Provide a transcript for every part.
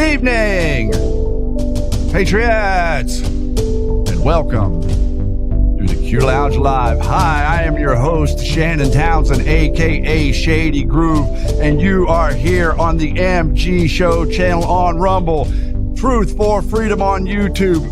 evening, patriots, and welcome to the Q Lounge Live. Hi, I am your host, Shannon Townsend, aka Shady Groove, and you are here on the MG Show channel on Rumble, Truth for Freedom on YouTube,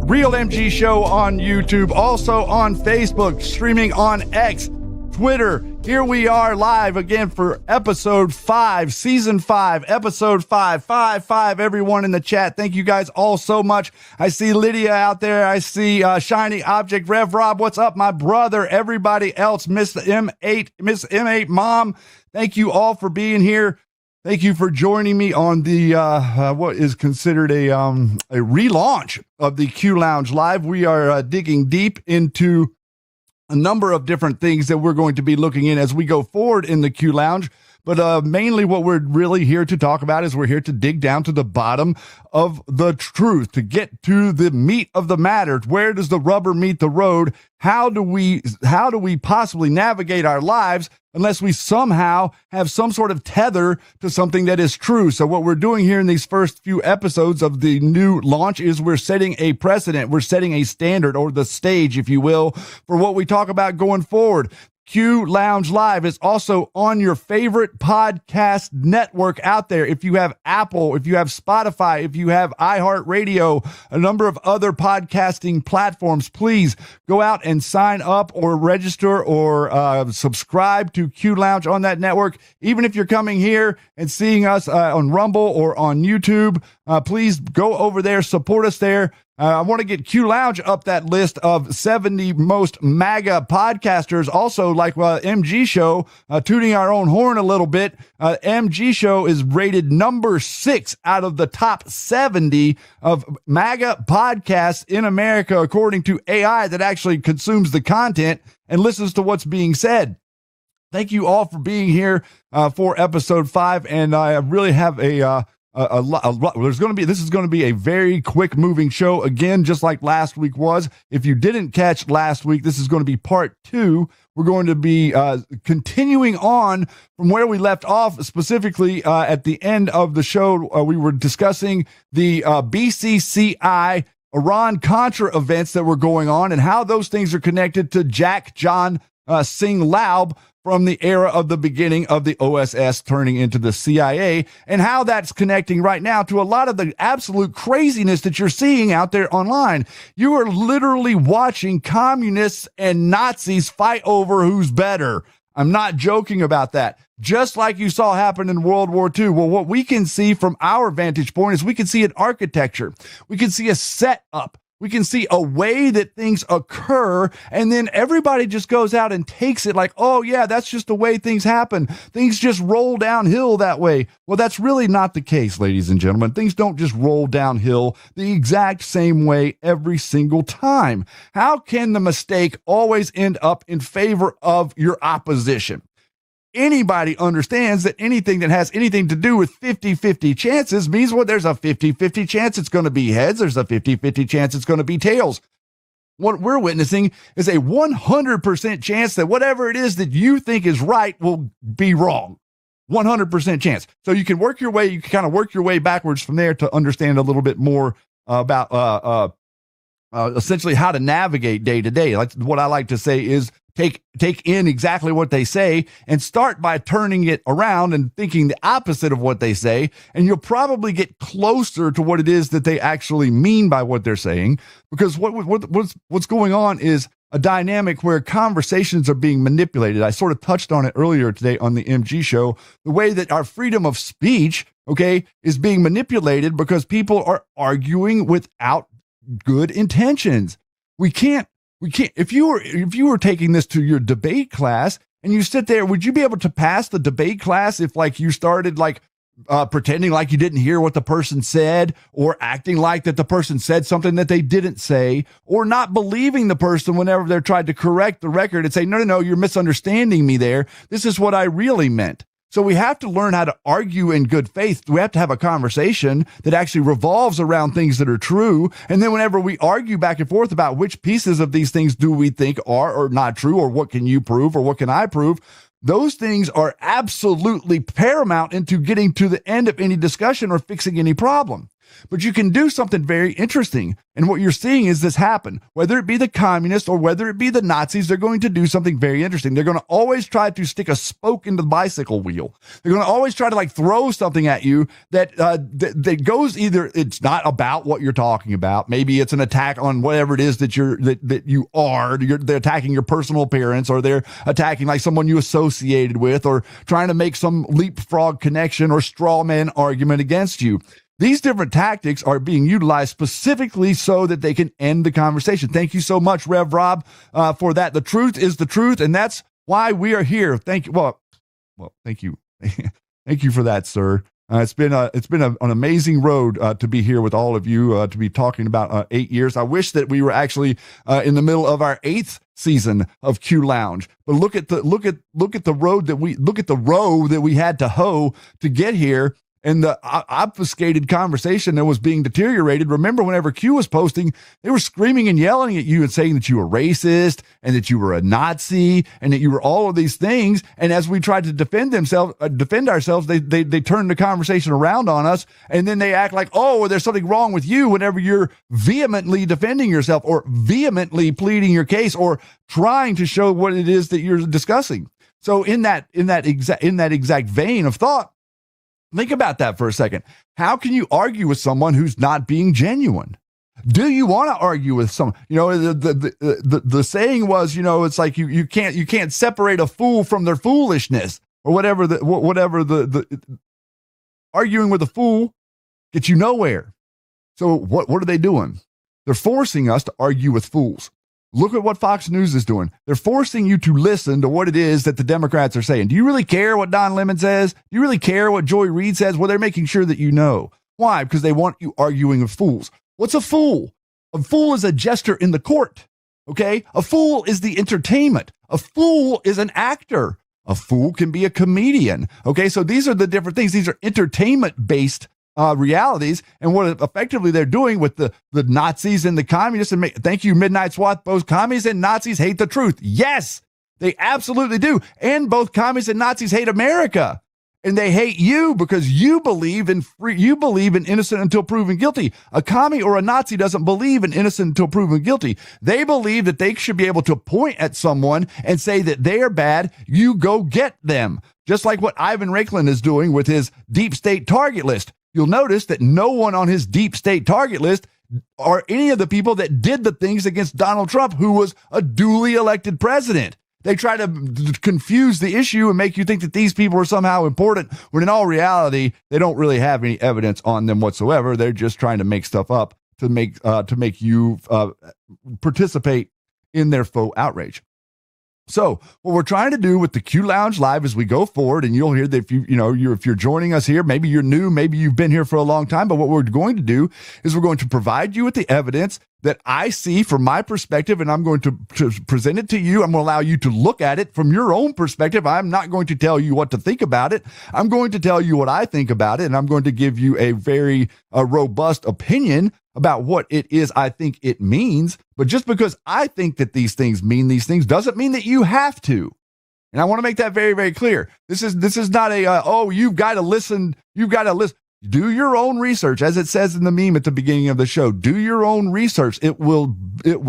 Real MG Show on YouTube, also on Facebook, streaming on X, Twitter. Here we are live again for episode 5, season 5, episode 5. Everyone in the chat, thank you guys all so much. I see Lydia out there. I see Shiny Object, Rev Rob. What's up, my brother? Everybody else, Miss M8 Mom. Thank you all for being here. Thank you for joining me on the what is considered a relaunch of the Q Lounge Live. We are digging deep into a number of different things that we're going to be looking in as we go forward in the Q Lounge. But mainly what we're really here to talk about is we're here to dig down to the bottom of the truth, to get to the meat of the matter. Where does the rubber meet the road? How do we possibly navigate our lives unless we somehow have some sort of tether to something that is true? So what we're doing here in these first few episodes of the new launch is we're setting a precedent. We're setting a standard, or the stage, if you will, for what we talk about going forward. Q Lounge Live is also on your favorite podcast network out there. If you have Apple, if you have Spotify, if you have iHeartRadio, a number of other podcasting platforms, please go out and sign up or register or subscribe to Q Lounge on that network. Even if you're coming here and seeing us on Rumble or on YouTube, please go over there, support us there. I want to get Q Lounge up that list of 70 most MAGA podcasters. Also, like MG Show, tooting our own horn a little bit. MG Show is rated number 6 out of the top 70 of MAGA podcasts in America, according to AI that actually consumes the content and listens to what's being said. Thank you all for being here for episode 5, and I really have a lot. This is going to be a very quick moving show again, just like last week was. If you didn't catch last week, this is going to be part 2. We're going to be continuing on from where we left off. Specifically, at the end of the show, we were discussing the BCCI Iran-Contra events that were going on and how those things are connected to Jack John Singh Laub from the era of the beginning of the OSS turning into the CIA, and how that's connecting right now to a lot of the absolute craziness that you're seeing out there online. You are literally watching communists and Nazis fight over who's better. I'm not joking about that. Just like you saw happen in World War II. Well, what we can see from our vantage point is we can see an architecture. We can see a setup. We can see a way that things occur, and then everybody just goes out and takes it like, oh yeah, that's just the way things happen. Things just roll downhill that way. Well, that's really not the case, ladies and gentlemen. Things don't just roll downhill the exact same way every single time. How can the mistake always end up in favor of your opposition? Anybody understands that anything that has anything to do with 50-50 chances means, well, there's a 50-50 chance it's going to be heads. There's a 50-50 chance it's going to be tails. What we're witnessing is a 100% chance that whatever it is that you think is right will be wrong. 100% chance. So you can work your way backwards from there to understand a little bit more about essentially how to navigate day to day. Like what I like to say is take in exactly what they say and start by turning it around and thinking the opposite of what they say, and you'll probably get closer to what it is that they actually mean by what they're saying. Because what's going on is a dynamic where conversations are being manipulated. I sort of touched on it earlier today on the MG Show, the way that our freedom of speech, is being manipulated because people are arguing without good intentions. We can't, if you were taking this to your debate class and you sit there, would you be able to pass the debate class if you started pretending like you didn't hear what the person said, or acting like that the person said something that they didn't say, or not believing the person whenever they're trying to correct the record and say, no, you're misunderstanding me there. This is what I really meant. So we have to learn how to argue in good faith. We have to have a conversation that actually revolves around things that are true. And then whenever we argue back and forth about which pieces of these things do we think are or not true, or what can you prove or what can I prove, Those things are absolutely paramount into getting to the end of any discussion or fixing any problem. But you can do something very interesting. And what you're seeing is this happen. Whether it be the communists or whether it be the Nazis, they're going to do something very interesting. They're going to always try to stick a spoke into the bicycle wheel. They're going to always try to throw something at you that goes either it's not about what you're talking about. Maybe it's an attack on whatever it is that you are. They're attacking your personal appearance, or they're attacking someone you associated with, or trying to make some leapfrog connection or straw man argument against you. These different tactics are being utilized specifically so that they can end the conversation. Thank you so much, Rev Rob, for that. The truth is the truth, and that's why we are here. Thank you. Well, thank you. Thank you for that, sir. It's been an amazing road to be here with all of you, to be talking about 8 years. I wish that we were actually in the middle of our 8th season of Q Lounge. But look at the row that we had to hoe to get here. And the obfuscated conversation that was being deteriorated. Remember, whenever Q was posting, they were screaming and yelling at you and saying that you were racist and that you were a Nazi and that you were all of these things. And as we tried to defend ourselves, they turned the conversation around on us. And then they act like, oh, well, there's something wrong with you whenever you're vehemently defending yourself or vehemently pleading your case or trying to show what it is that you're discussing. So in that exact vein of thought, think about that for a second. How can you argue with someone who's not being genuine? Do you want to argue with someone? The saying was, it's like you can't separate a fool from their foolishness, or whatever the arguing with a fool gets you nowhere. So what are they doing? They're forcing us to argue with fools. Look at what Fox News is doing. They're forcing you to listen to what it is that the Democrats are saying. Do you really care what Don Lemon says? Do you really care what Joy Reid says? Well, they're making sure that you know. Why? Because they want you arguing with fools. What's a fool? A fool is a jester in the court. Okay? A fool is the entertainment. A fool is an actor. A fool can be a comedian. Okay? So these are the different things. These are entertainment-based realities, and what effectively they're doing with the Nazis and the communists. And thank you, Midnight SWAT. Both communists and Nazis hate the truth. Yes, they absolutely do. And both communists and Nazis hate America, and they hate you because you believe in innocent until proven guilty. A commie or a Nazi doesn't believe in innocent until proven guilty. They believe that they should be able to point at someone and say that they are bad. You go get them. Just like what Ivan Raiklin is doing with his deep state target list. You'll notice that no one on his deep state target list are any of the people that did the things against Donald Trump, who was a duly elected president. They try to confuse the issue and make you think that these people are somehow important, when in all reality, they don't really have any evidence on them whatsoever. They're just trying to make stuff up to make you participate in their faux outrage. So what we're trying to do with the Q Lounge Live as we go forward, and you'll hear that if you're joining us here, maybe you're new, maybe you've been here for a long time, but what we're going to do is we're going to provide you with the evidence that I see from my perspective, and I'm going to present it to you. I'm going to allow you to look at it from your own perspective. I'm not going to tell you what to think about it. I'm going to tell you what I think about it, and I'm going to give you a very robust opinion about what it is I think it means. But just because I think that these things mean these things doesn't mean that you have to. And I want to make that very, very clear. This is not you've got to listen. You've got to listen. Do your own research, as it says in the meme at the beginning of the show. Do your own research. It will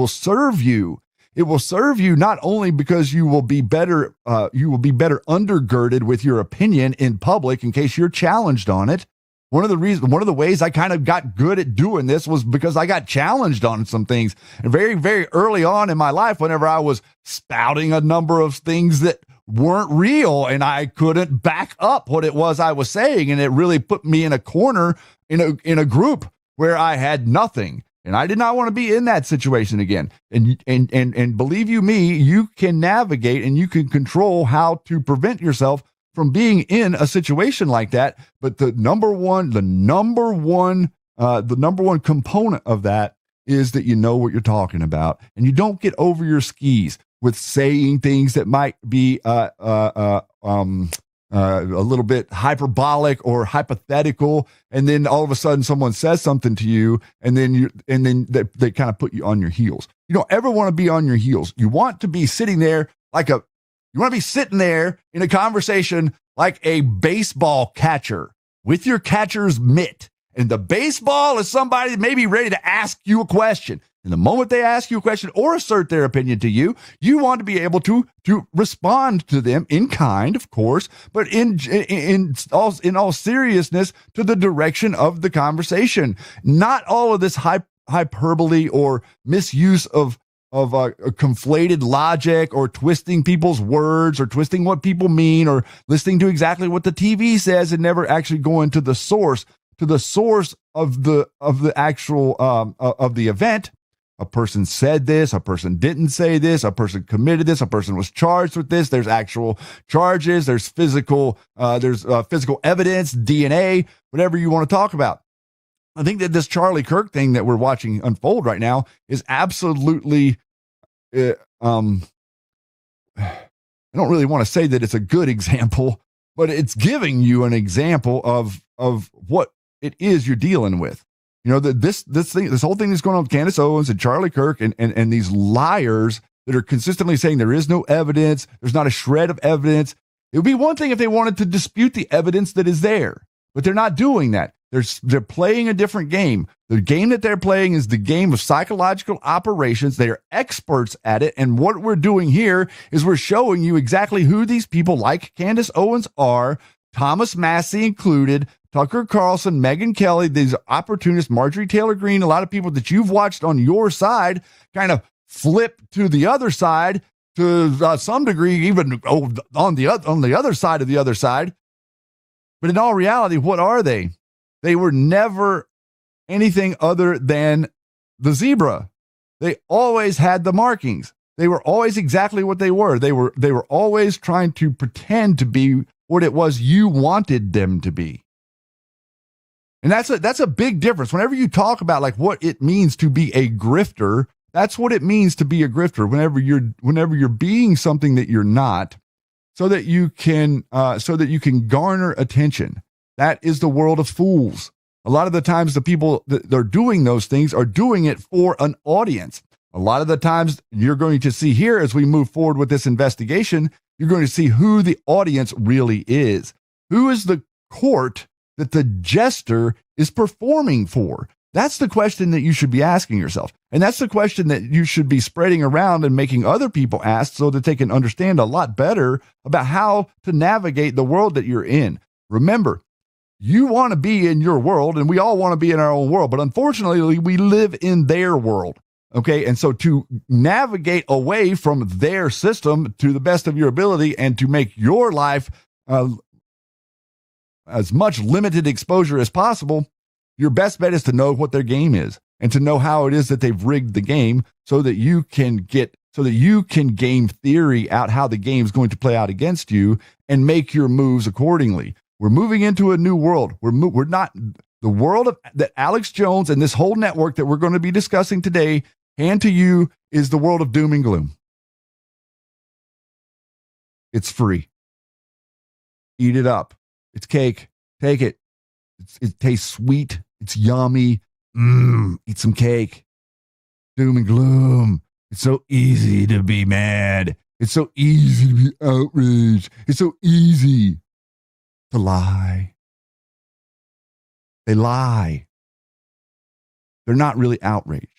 serve you. It will serve you not only because you will be better undergirded with your opinion in public in case you're challenged on it. One of the ways I kind of got good at doing this was because I got challenged on some things. And very, very early on in my life, whenever I was spouting a number of things that weren't real and I couldn't back up what it was I was saying, and it really put me in a corner in a group where I had nothing. And I did not want to be in that situation again. And believe you me, you can navigate and you can control how to prevent yourself from being in a situation like that. But the number one component of that is that you know what you're talking about, and you don't get over your skis with saying things that might be a little bit hyperbolic or hypothetical, and then all of a sudden someone says something to you, and then they kind of put you on your heels. You don't ever want to be on your heels. You want to be sitting there You want to be sitting there in a conversation like a baseball catcher with your catcher's mitt. And the baseball is somebody that may be ready to ask you a question. And the moment they ask you a question or assert their opinion to you, you want to be able to respond to them in kind, of course, but in all seriousness to the direction of the conversation. Not all of this hyperbole or misuse of conflated logic or twisting people's words or twisting what people mean or listening to exactly what the TV says and never actually going to the source of the actual of the event. A person said this, a person didn't say this, a person committed this, a person was charged with this. There's actual charges, there's physical evidence, DNA, whatever you want to talk about. I think that this Charlie Kirk thing that we're watching unfold right now is absolutely, I don't really want to say that it's a good example, but it's giving you an example of what it is you're dealing with. You know, this whole thing that's going on with Candace Owens and Charlie Kirk and these liars that are consistently saying there is no evidence, there's not a shred of evidence. It would be one thing if they wanted to dispute the evidence that is there, but they're not doing that. They're playing a different game. The game that they're playing is the game of psychological operations. They are experts at it. And what we're doing here is we're showing you exactly who these people like Candace Owens are, Thomas Massey included, Tucker Carlson, Megyn Kelly, these opportunists, Marjorie Taylor Greene, a lot of people that you've watched on your side kind of flip to the other side to some degree, even on the other side of the other side. But in all reality, what are they? They were never anything other than the zebra. They always had the markings. They were always exactly what they were. They were always trying to pretend to be what it was you wanted them to be. And that's a big difference. Whenever you talk about like what it means to be a grifter, that's what it means to be a grifter. Whenever you're being something that you're not, so that you can garner attention. That is the world of fools. A lot of the times the people that are doing those things are doing it for an audience. A lot of the times you're going to see here as we move forward with this investigation, you're going to see who the audience really is. Who is the court that the jester is performing for? That's the question that you should be asking yourself. And that's the question that you should be spreading around and making other people ask so that they can understand a lot better about how to navigate the world that you're in. Remember, you want to be in your world, and we all want to be in our own world, but unfortunately, we live in their world. Okay, and so to navigate away from their system to the best of your ability and to make your life as much limited exposure as possible, your best bet is to know what their game is and to know how it is that they've rigged the game so that you can game theory out how the game is going to play out against you and make your moves accordingly. We're moving into a new world. We're not the world that Alex Jones and this whole network that we're going to be discussing today hand to you is the world of doom and gloom. It's free. Eat it up. It's cake. Take it. It tastes sweet. It's yummy. Eat some cake. Doom and gloom. It's so easy to be mad. It's so easy to be outraged. It's so easy to lie. They lie. They're not really outraged.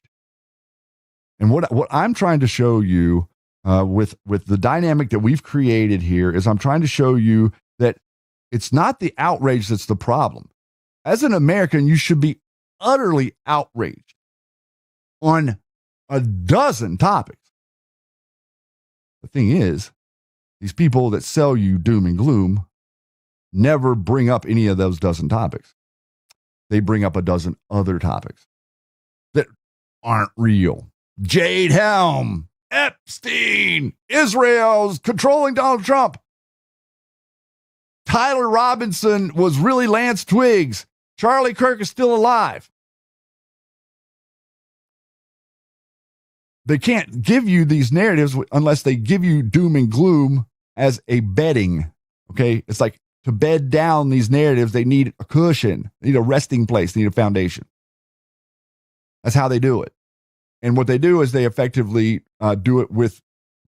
And what I'm trying to show you with the dynamic that we've created here is I'm trying to show you that it's not the outrage that's the problem. As an American, you should be utterly outraged on a dozen topics. The thing is, these people that sell you doom and gloom never bring up any of those dozen topics. They bring up a dozen other topics that aren't real. Jade Helm, Epstein, Israel's controlling Donald Trump. Tyler Robinson was really Lance Twiggs. Charlie Kirk is still alive. They can't give you these narratives unless they give you doom and gloom as a bedding. Okay? It's like to bed down these narratives, they need a cushion, they need a resting place, they need a foundation. That's how they do it. And what they do is they effectively do it with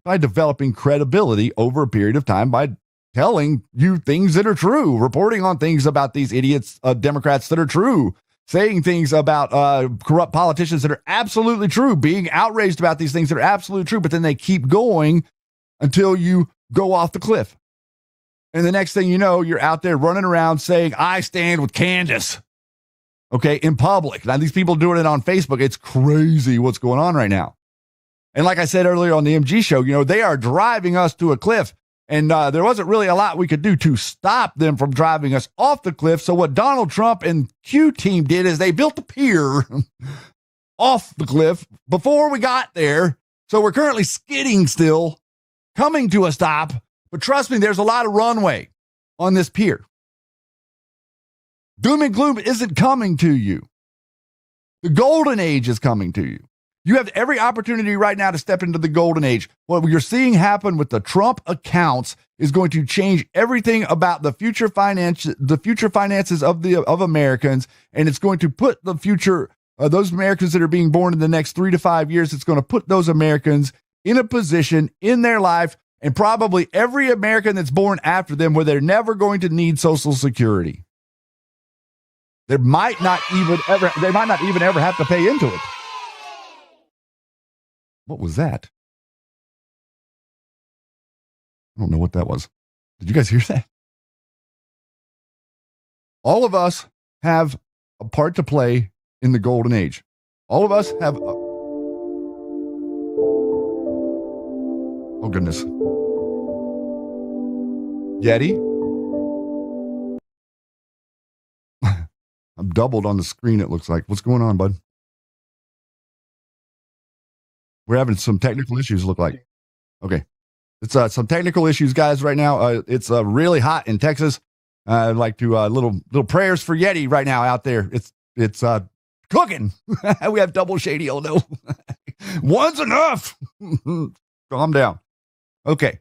by developing credibility over a period of time by telling you things that are true, reporting on things about these idiots, Democrats that are true, saying things about corrupt politicians that are absolutely true, being outraged about these things that are absolutely true, but then they keep going until you go off the cliff. And the next thing you know, you're out there running around saying, I stand with Candace, okay, in public. Now, these people doing it on Facebook. It's crazy what's going on right now. And like I said earlier on the MG show, they are driving us to a cliff. And there wasn't really a lot we could do to stop them from driving us off the cliff. So what Donald Trump and Q team did is they built a pier off the cliff before we got there. So we're currently skidding still, coming to a stop. But trust me, there's a lot of runway on this pier. Doom and gloom isn't coming to you. The golden age is coming to you. You have every opportunity right now to step into the golden age. What you're seeing happen with the Trump accounts is going to change everything about the future finances of Americans, and it's going to put the future those Americans that are being born in the next 3 to 5 years. It's going to put those Americans in a position in their life, and probably every American that's born after them, where they're never going to need Social Security. They might not even ever have to pay into it. What was that? I don't know what that was. Did you guys hear that? All of us have a part to play in the golden age. All of us have. Oh, goodness. Yeti? I'm doubled on the screen, it looks like. What's going on, bud? We're having some technical issues, look like. Okay. It's some technical issues, guys, right now. It's really hot in Texas. I'd like to little prayers for Yeti right now out there. It's cooking. We have double shady. Oh no. One's enough. Calm down. Okay.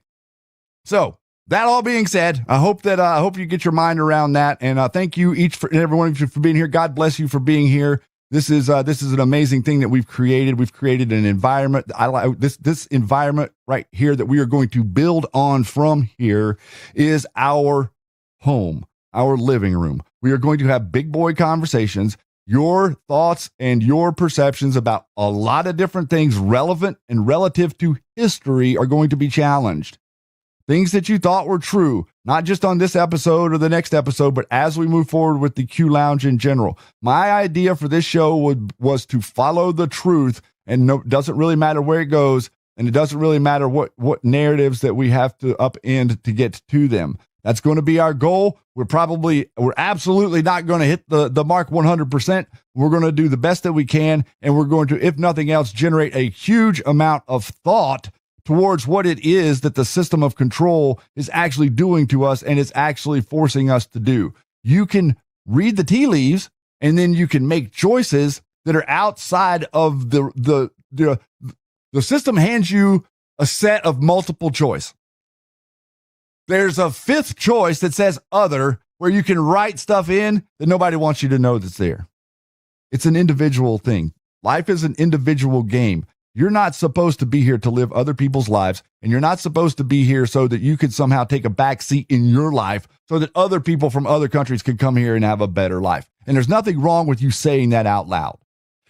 So that all being said, I hope you get your mind around that. And thank you every one of you for being here. God bless you for being here. This is an amazing thing that we've created. We've created an environment. I like this environment right here that we are going to build on from here is our home, our living room. We are going to have big boy conversations. Your thoughts and your perceptions about a lot of different things relevant and relative to history are going to be challenged. Things that you thought were true, not just on this episode or the next episode, but as we move forward with the Q Lounge in general. My idea for this show was to follow the truth, and it doesn't really matter where it goes, and it doesn't really matter what narratives that we have to upend to get to them. That's going to be our goal. We're absolutely not going to hit the mark 100%. We're going to do the best that we can, and we're going to, if nothing else, generate a huge amount of thought towards what it is that the system of control is actually doing to us and is actually forcing us to do. You can read the tea leaves, and then you can make choices that are outside of the system hands you a set of multiple choice. There's a fifth choice that says other, where you can write stuff in that nobody wants you to know that's there. It's an individual thing. Life is an individual game. You're not supposed to be here to live other people's lives, and you're not supposed to be here so that you could somehow take a back seat in your life so that other people from other countries could come here and have a better life. And there's nothing wrong with you saying that out loud.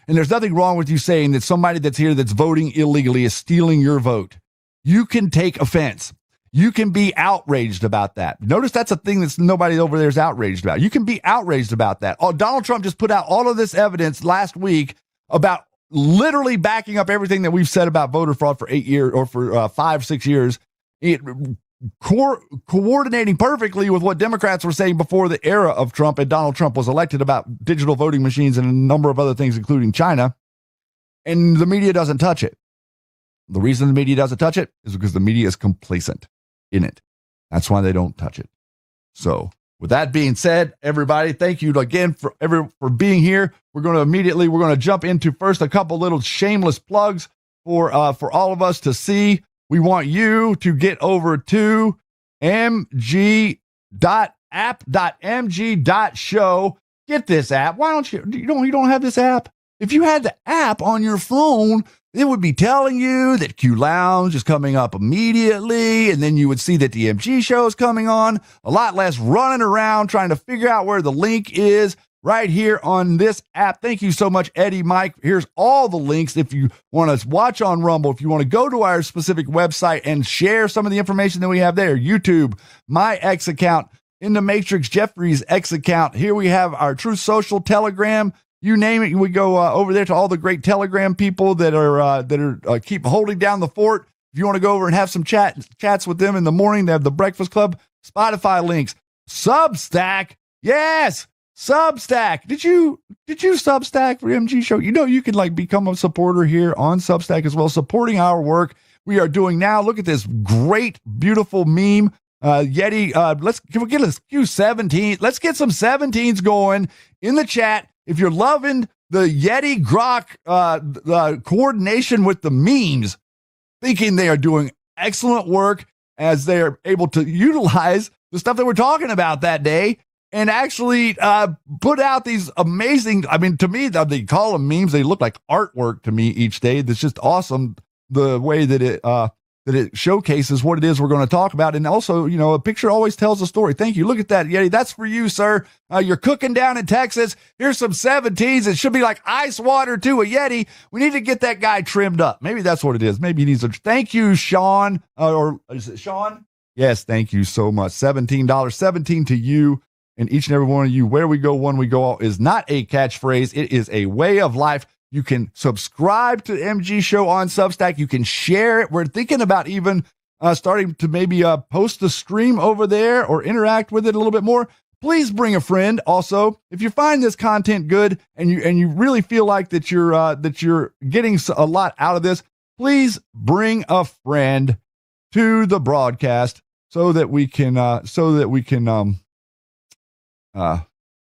And there's nothing wrong with you saying that somebody that's here that's voting illegally is stealing your vote. You can take offense. You can be outraged about that. Notice that's a thing that's nobody over there is outraged about. You can be outraged about that. Oh, Donald Trump just put out all of this evidence last week about literally backing up everything that we've said about voter fraud for 8 years or for 5-6 years, coordinating perfectly with what Democrats were saying before the era of Trump and Donald Trump was elected about digital voting machines and a number of other things, including China. And the media doesn't touch it. The reason the media doesn't touch it is because the media is complacent in it. That's why they don't touch it. So with that being said, everybody, thank you again for being here. We're going to jump into first a couple little shameless plugs for all of us to see. We want you to get over to mg.app.mg.show. Get this app. Why don't you don't have this app? If you had the app on your phone, it would be telling you that Q Lounge is coming up immediately, and then you would see that the MG show is coming on. A lot less running around trying to figure out where the link is right here on this app. Thank you so much, Eddie Mike. Here's all the links if you want to watch on Rumble, if you want to go to our specific website and share some of the information that we have there. YouTube, my X account, In the Matrix, Jeffrey's X account. Here we have our Truth Social, Telegram. You name it, we go over there to all the great Telegram people that are keep holding down the fort. If you want to go over and have some chats with them in the morning, they have the Breakfast Club, Spotify links, Substack. Yes, Substack. Did you Substack for MG Show? You know, you can like become a supporter here on Substack as well, supporting our work we are doing now. Look at this great, beautiful meme. Yeti, can we get a few 17? Let's get some 17s going in the chat. If you're loving the Yeti Grok, the coordination with the memes, thinking they are doing excellent work as they are able to utilize the stuff that we're talking about that day and actually put out these amazing, I mean, to me, they call them memes. They look like artwork to me each day. That's just awesome the way that it showcases what it is we're going to talk about. And also, you know, a picture always tells a story. Thank you. Look at that, Yeti. That's for you, sir. You're cooking down in Texas. Here's some 17s. It should be like ice water to a Yeti. We need to get that guy trimmed up. Maybe that's what it is. Maybe he needs a, thank you, Sean. Or is it Sean? Yes. Thank you so much. $17, 17 to you and each and every one of you. Where we go, one we go all is not a catchphrase. It is a way of life. You can subscribe to MG Show on Substack. You can share it. We're thinking about even starting to maybe post the stream over there or interact with it a little bit more. Please bring a friend. Also, if you find this content good and you really feel like that you're getting a lot out of this, please bring a friend to the broadcast so that we can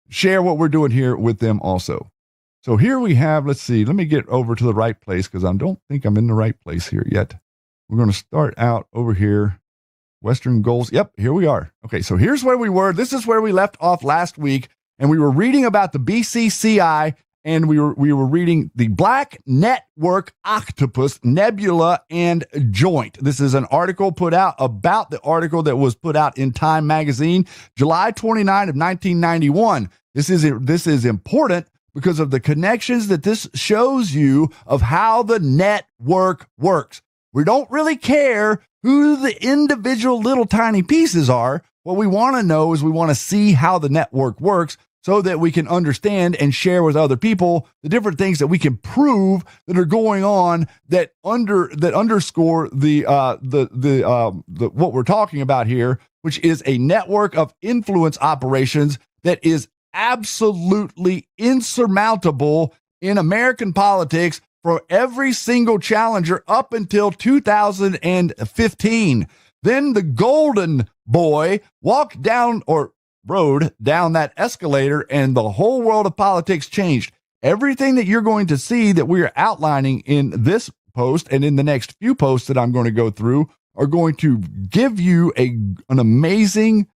share what we're doing here with them also. So here we have, let's see, let me get over to the right place because I don't think I'm in the right place here yet. We're going to start out over here. Western goals. Yep, here we are. Okay, so here's where we were. This is where we left off last week, and we were reading about the BCCI, and we were reading the Black Network Octopus Nebula and Joint. This is an article put out about the article that was put out in Time magazine, July 29 of 1991. This is important because of the connections that this shows you of how the network works. We don't really care who the individual little tiny pieces are. What we want to know is we want to see how the network works so that we can understand and share with other people the different things that we can prove that are going on that underscore the what we're talking about here, which is a network of influence operations that is absolutely insurmountable in American politics for every single challenger up until 2015. Then the golden boy walked down or rode down that escalator and the whole world of politics changed. Everything that you're going to see that we are outlining in this post and in the next few posts that I'm going to go through are going to give you an amazing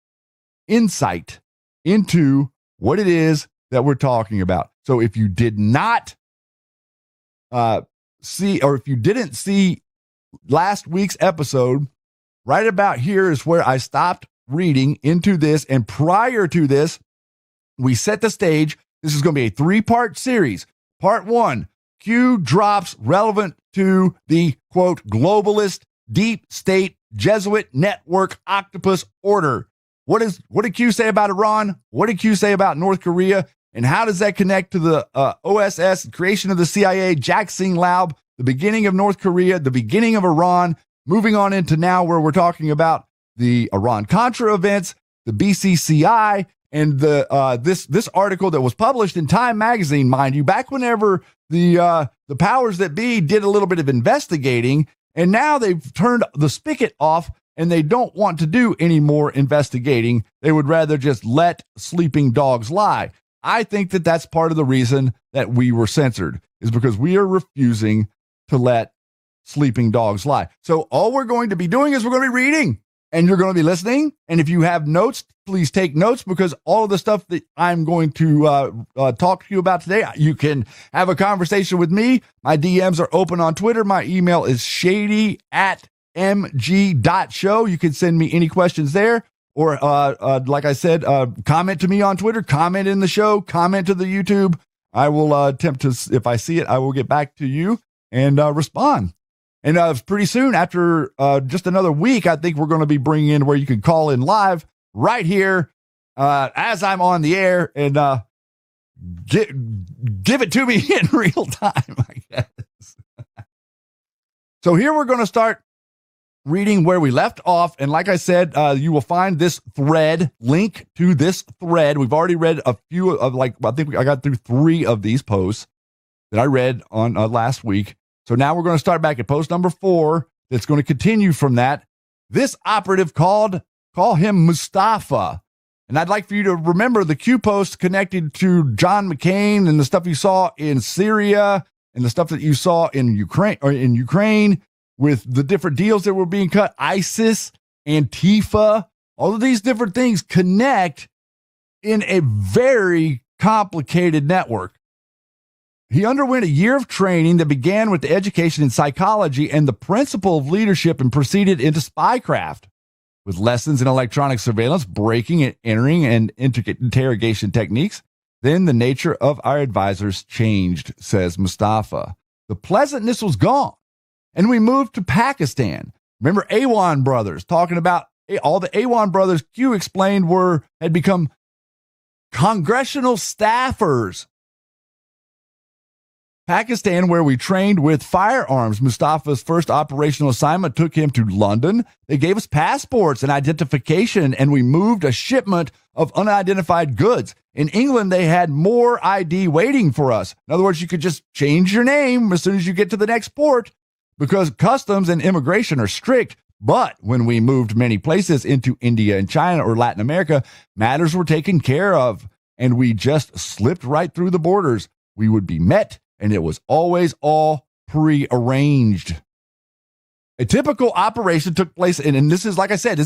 insight into what it is that we're talking about. So if you did not see, or if you didn't see last week's episode, right about here is where I stopped reading into this. And prior to this, we set the stage. This is going to be a 3-part series. Part 1, Q drops relevant to the quote, globalist, deep state, Jesuit network octopus order. What did Q say about Iran? What did Q say about North Korea? And how does that connect to the OSS, creation of the CIA, Jack-Sing Laub, the beginning of North Korea, the beginning of Iran, moving on into now where we're talking about the Iran-Contra events, the BCCI, and this article that was published in Time magazine, mind you, back whenever the powers that be did a little bit of investigating, and now they've turned the spigot off and they don't want to do any more investigating. They would rather just let sleeping dogs lie. I think that that's part of the reason that we were censored, is because we are refusing to let sleeping dogs lie. So all we're going to be doing is we're going to be reading. and you're going to be listening. And if you have notes, please take notes, because all of the stuff that I'm going to talk to you about today, you can have a conversation with me. My DMs are open on Twitter. My email is shady@mg.show. You can send me any questions there. Or like I said, comment to me on Twitter, comment in the show, comment to the YouTube. I will attempt to, if I see it, I will get back to you and respond. And pretty soon, after just another week, I think we're going to be bringing in where you can call in live right here as I'm on the air and give it to me in real time, I guess. So here we're going to start reading where we left off. And like I said, you will find this thread, link to this thread. We've already read a few of, I think I got through 3 of these posts that I read on last week. So now we're going to start back at post number 4. That's going to continue from that. This operative call him Mustafa. And I'd like for you to remember the Q post connected to John McCain and the stuff you saw in Syria and the stuff that you saw in Ukraine with the different deals that were being cut, ISIS, Antifa, all of these different things connect in a very complicated network. He underwent a year of training that began with the education in psychology and the principle of leadership and proceeded into spycraft, with lessons in electronic surveillance, breaking and entering, and intricate interrogation techniques. Then the nature of our advisors changed, says Mustafa. The pleasantness was gone, and we moved to Pakistan. Remember Awan brothers, talking about all the Awan brothers Q explained had become congressional staffers. Pakistan, where we trained with firearms. Mustafa's first operational assignment took him to London. They gave us passports and identification, and we moved a shipment of unidentified goods. In England, they had more ID waiting for us. In other words, you could just change your name as soon as you get to the next port, because customs and immigration are strict. But when we moved many places into India and China or Latin America, matters were taken care of, and we just slipped right through the borders. We would be met, and it was always all pre-arranged. A typical operation took place, and this is, like I said,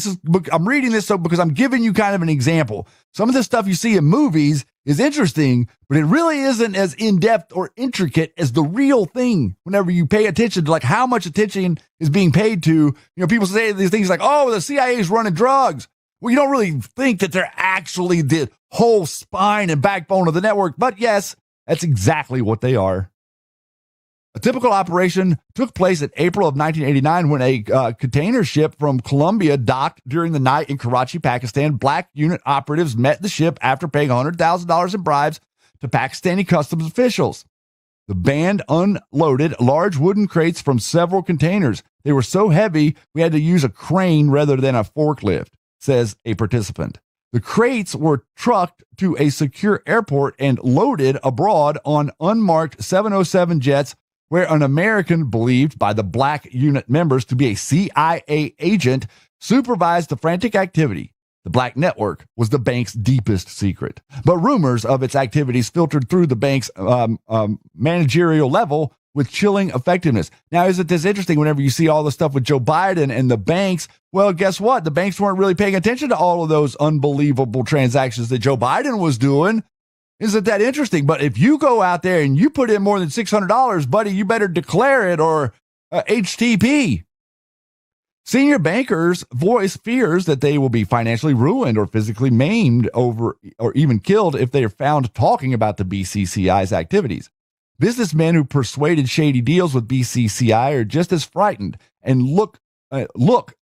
I'm reading this because I'm giving you kind of an example. Some of the stuff you see in movies is interesting, but it really isn't as in-depth or intricate as the real thing whenever you pay attention to how much attention is being paid to. People say these things like, oh, the CIA is running drugs. Well, you don't really think that they're actually the whole spine and backbone of the network, but yes, that's exactly what they are. A typical operation took place in April of 1989 when a container ship from Colombia docked during the night in Karachi, Pakistan. Black unit operatives met the ship after paying $100,000 in bribes to Pakistani customs officials. The band unloaded large wooden crates from several containers. They were so heavy, we had to use a crane rather than a forklift, says a participant. The crates were trucked to a secure airport and loaded abroad on unmarked 707 jets, where an American believed by the black unit members to be a CIA agent supervised the frantic activity. The black network was the bank's deepest secret, but rumors of its activities filtered through the bank's managerial level with chilling effectiveness. Now, isn't this interesting whenever you see all the stuff with Joe Biden and the banks? Well, guess what? The banks weren't really paying attention to all of those unbelievable transactions that Joe Biden was doing. Isn't that interesting? But if you go out there and you put in more than $600, buddy, you better declare it or HTP. Senior bankers voice fears that they will be financially ruined or physically maimed over or even killed if they are found talking about the BCCI's activities. Businessmen who persuaded shady deals with BCCI are just as frightened. And look,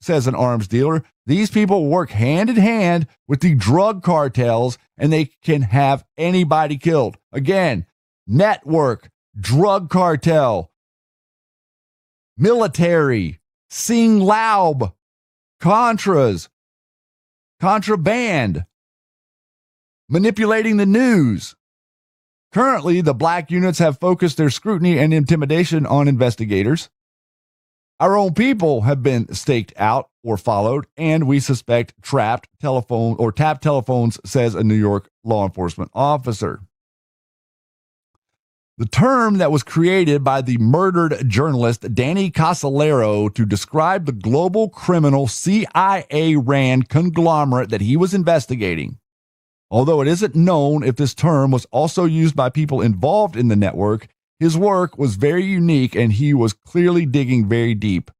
says an arms dealer, these people work hand in hand with the drug cartels, and they can have anybody killed. Again, network, drug cartel, military, Sing Laub, Contras, contraband, manipulating the news. Currently, the black units have focused their scrutiny and intimidation on investigators. Our own people have been staked out or followed, and we suspect tapped telephones, says a New York law enforcement officer. The term that was created by the murdered journalist Danny Casolaro to describe the global criminal CIA-ran conglomerate that he was investigating. Although it isn't known if this term was also used by people involved in the network, his work was very unique and he was clearly digging very deep.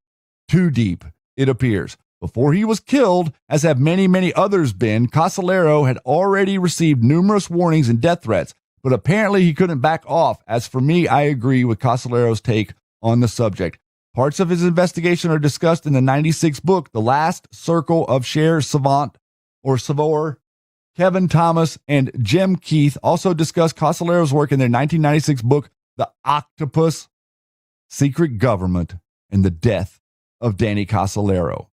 Too deep, it appears. Before he was killed, as have many, many others been, Casolaro had already received numerous warnings and death threats, but apparently he couldn't back off. As for me, I agree with Casolaro's take on the subject. Parts of his investigation are discussed in the 96 book, The Last Circle of Cher Savant, or Savor. Kevin Thomas and Jim Keith also discuss Casolaro's work in their 1996 book, The Octopus, Secret Government, and the Death of Danny Casolaro.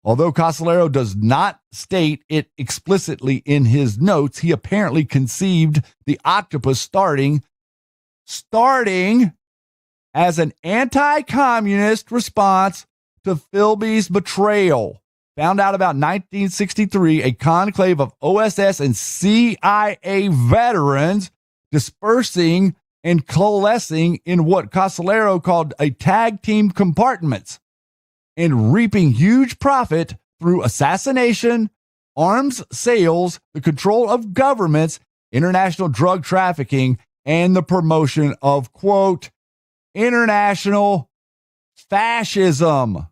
Although Casolaro does not state it explicitly in his notes, he apparently conceived the octopus starting as an anti-communist response to Philby's betrayal. Found out about 1963, a conclave of OSS and CIA veterans dispersing and coalescing in what Casolaro called a tag team compartments and reaping huge profit through assassination, arms sales, the control of governments, international drug trafficking, and the promotion of, quote, international fascism.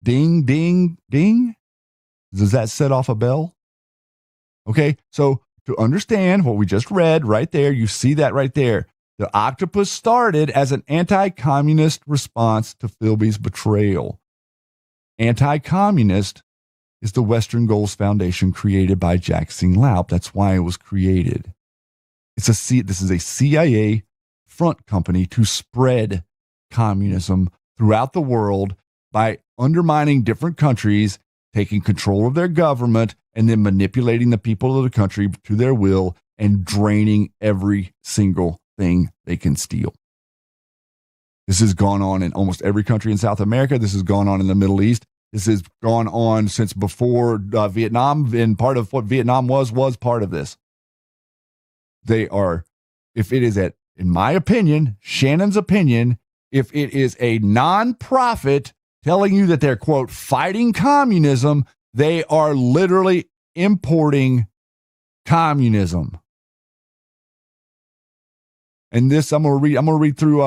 Ding, ding, ding. Does that set off a bell? Okay, so to understand what we just read right there, you see that right there. The octopus started as an anti-communist response to Philby's betrayal. Anti-communist is the Western Goals Foundation created by Jack Sing Laub. That's why it was created. This is a CIA front company to spread communism throughout the world by undermining different countries, taking control of their government, and then manipulating the people of the country to their will and draining every single thing they can steal. This has gone on in almost every country in South America. This has gone on in the Middle East. This has gone on since before Vietnam, and part of what Vietnam was part of this. They are, if it is in my opinion, Shannon's opinion, if it is a nonprofit telling you that they're, quote, fighting communism, they are literally importing communism. And this, I'm gonna read through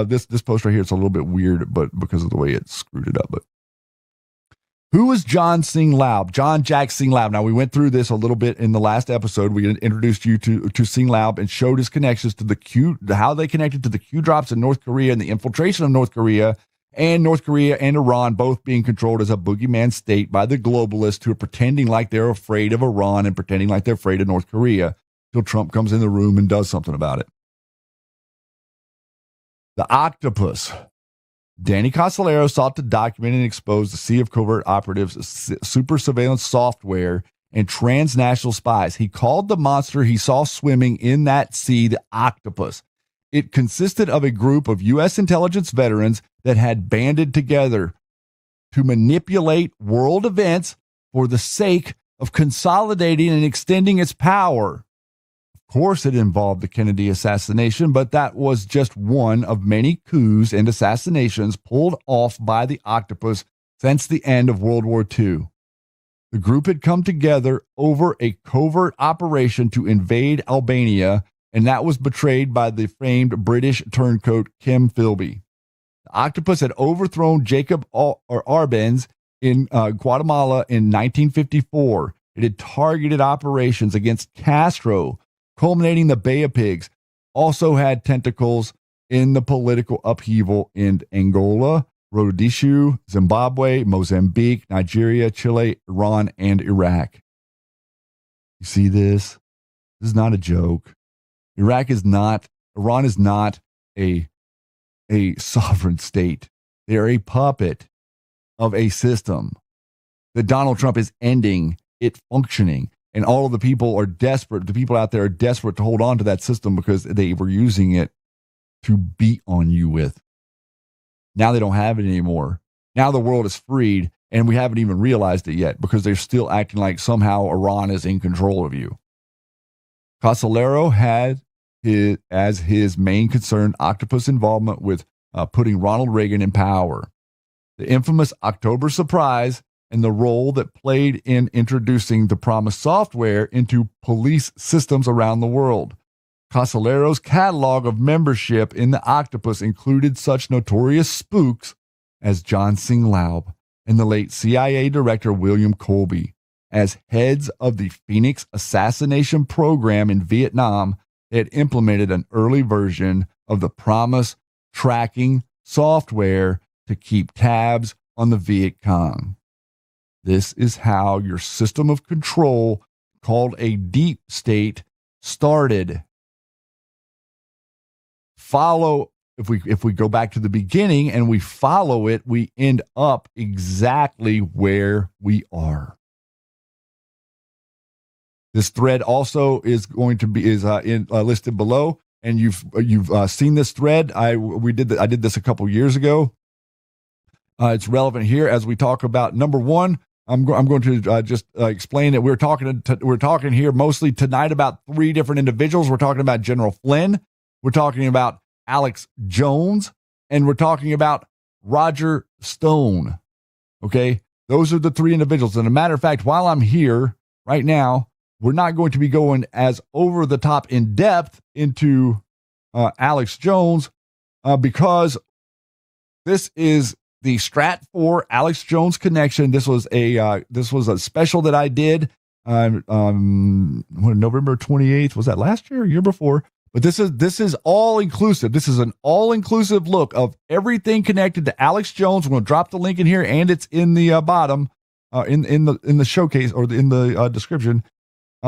this post right here. It's a little bit weird, but because of the way it screwed it up. But who is John Sing Laub? John Jack Sing Laub. Now, we went through this a little bit in the last episode. We introduced you to Sing Laub and showed his connections to how they connected to the Q drops in North Korea and the infiltration of North Korea and Iran both being controlled as a boogeyman state by the globalists who are pretending like they're afraid of Iran and pretending like they're afraid of North Korea till Trump comes in the room and does something about it. The octopus. Danny Casolaro sought to document and expose the sea of covert operatives, super surveillance software, and transnational spies. He called the monster he saw swimming in that sea the octopus. It consisted of a group of U.S. intelligence veterans that had banded together to manipulate world events for the sake of consolidating and extending its power. Of course, it involved the Kennedy assassination, but that was just one of many coups and assassinations pulled off by the octopus since the end of World War II. The group had come together over a covert operation to invade Albania, and that was betrayed by the famed British turncoat Kim Philby. The octopus had overthrown Jacob Arbenz in Guatemala in 1954. It had targeted operations against Castro, culminating the Bay of Pigs. Also had tentacles in the political upheaval in Angola, Rhodesia, Zimbabwe, Mozambique, Nigeria, Chile, Iran, and Iraq. You see this? This is not a joke. Iran is not a sovereign state. They're a puppet of a system that Donald Trump is ending it functioning. And all of the people are desperate. The people out there are desperate to hold on to that system because they were using it to beat on you with. Now they don't have it anymore. Now the world is freed, and we haven't even realized it yet because they're still acting like somehow Iran is in control of you. Casolaro had his main concern Octopus involvement with putting Ronald Reagan in power. The infamous October surprise and the role that played in introducing the promised software into police systems around the world. Casolaro's catalog of membership in the Octopus included such notorious spooks as John Singlaub and the late CIA Director William Colby. As heads of the Phoenix assassination program in Vietnam, they had implemented an early version of the Promise tracking software to keep tabs on the Viet Cong. This is how your system of control, called a deep state, started. If we go back to the beginning and we follow it, we end up exactly where we are. This thread also is going to be listed below, and you've seen this thread. I did this a couple years ago. It's relevant here as we talk about number one. I'm going to just explain that we're talking here mostly tonight about three different individuals. We're talking about General Flynn, we're talking about Alex Jones, and we're talking about Roger Stone. Okay, those are the three individuals. And a matter of fact, while I'm here right now, we're not going to be going as over the top in depth into Alex Jones because this is the Strat 4 Alex Jones connection. This was a special that I did November 28th. Was that last year or year before? But this is all inclusive. This is an all inclusive look of everything connected to Alex Jones. I'm going to drop the link in here, and it's in the bottom in the showcase or in the description.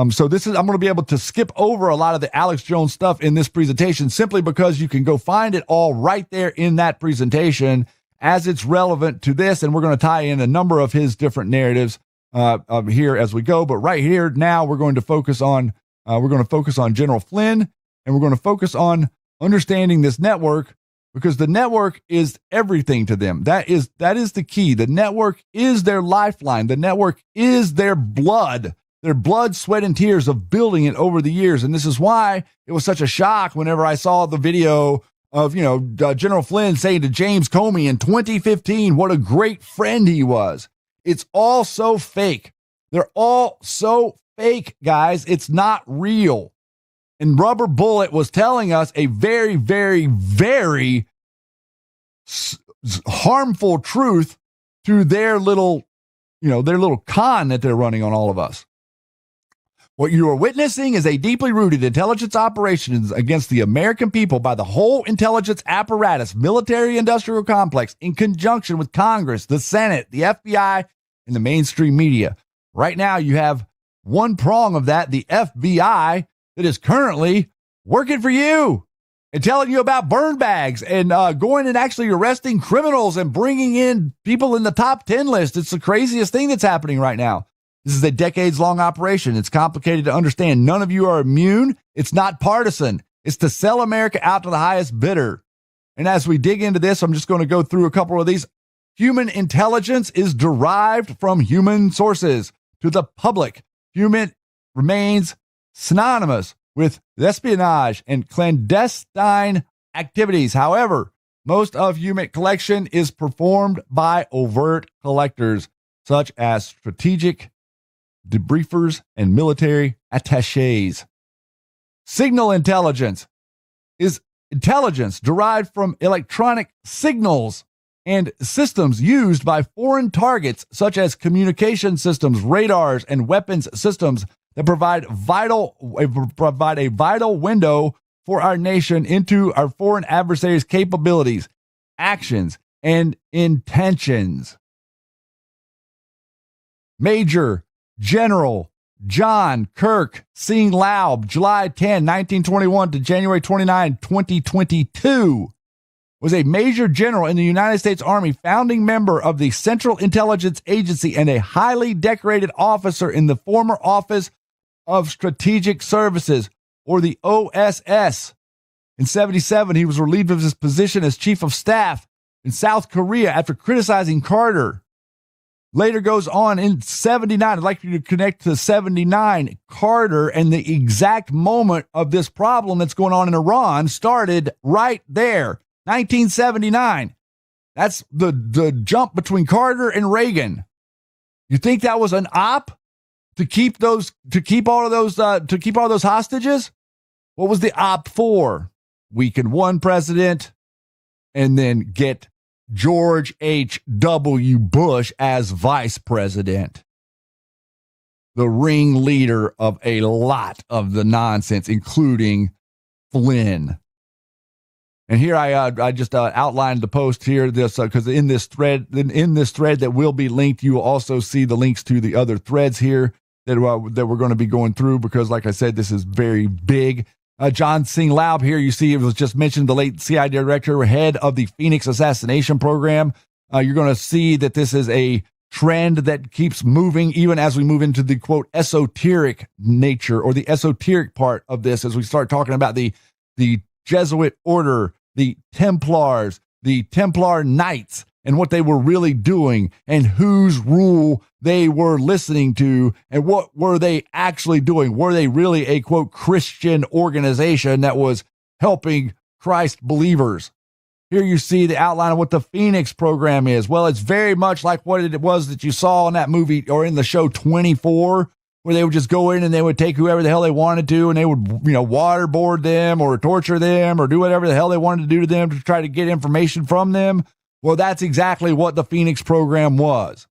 So I'm going to be able to skip over a lot of the Alex Jones stuff in this presentation simply because you can go find it all right there in that presentation as it's relevant to this. And we're going to tie in a number of his different narratives here as we go. But right here now we're going to focus on General Flynn, and we're going to focus on understanding this network because the network is everything to them. That is the key. The network is their lifeline. The network is their blood, sweat, and tears of building it over the years. And this is why it was such a shock whenever I saw the video of, General Flynn saying to James Comey in 2015, what a great friend he was. It's all so fake. They're all so fake, guys. It's not real. And Rubber Bullet was telling us a very, very, very harmful truth to their little con that they're running on all of us. What you are witnessing is a deeply rooted intelligence operations against the American people by the whole intelligence apparatus, military-industrial complex, in conjunction with Congress, the Senate, the FBI, and the mainstream media. Right now, you have one prong of that, the FBI, that is currently working for you and telling you about burn bags and going and actually arresting criminals and bringing in people in the top 10 list. It's the craziest thing that's happening right now. This is a decades-long operation. It's complicated to understand. None of you are immune. It's not partisan. It's to sell America out to the highest bidder. And as we dig into this, I'm just going to go through a couple of these. Human intelligence is derived from human sources. To the public, human remains synonymous with espionage and clandestine activities. However, most of human collection is performed by overt collectors, such as strategic debriefers and military attaches. Signal intelligence is intelligence derived from electronic signals and systems used by foreign targets, such as communication systems, radars, and weapons systems that provide a vital window for our nation into our foreign adversaries' capabilities, actions, and intentions. Major General John Kirk Singlaub, July 10, 1921 to January 29, 2022, was a major general in the United States Army, founding member of the Central Intelligence Agency, and a highly decorated officer in the former Office of Strategic Services, or the OSS. In 1977, he was relieved of his position as Chief of Staff in South Korea after criticizing Carter. Later goes on in 79. I'd like you to connect to 79. Carter and the exact moment of this problem that's going on in Iran started right there. 1979. That's the jump between Carter and Reagan. You think that was an op to keep all of those hostages? What was the op for? Weaken one president and then get George H.W. Bush as vice president, the ringleader of a lot of the nonsense, including Flynn. And here I just outlined the post here, this because in this thread that will be linked, you will also see the links to the other threads here that we're going to be going through, because, like I said, this is very big. John Singh Laub here, you see, it was just mentioned, the late CIA director, head of the Phoenix assassination program. You're going to see that this is a trend that keeps moving, even as we move into the, quote, esoteric nature, or the esoteric part of this, as we start talking about the Jesuit order, the Templars, the Templar Knights, and what they were really doing, and whose rule they were listening to, and what were they actually doing. Were they really a, quote, Christian organization that was helping Christ believers? Here you see the outline of what the Phoenix program is. Well, it's very much like what it was that you saw in that movie, or in the show 24, where they would just go in and they would take whoever the hell they wanted to, and they would, waterboard them or torture them or do whatever the hell they wanted to do to them to try to get information from them. Well, that's exactly what the Phoenix program was.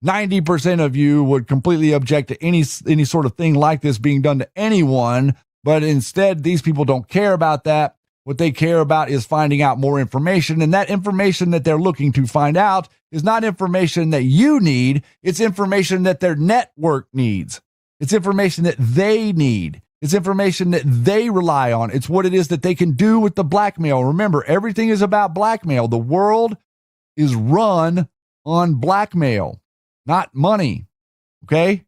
90% of you would completely object to any sort of thing like this being done to anyone, but instead, these people don't care about that. What they care about is finding out more information, and that information that they're looking to find out is not information that you need. It's information that their network needs. It's information that they need. It's information that they rely on. It's what it is that they can do with the blackmail. Remember, everything is about blackmail. The world is run on blackmail, not money. Okay?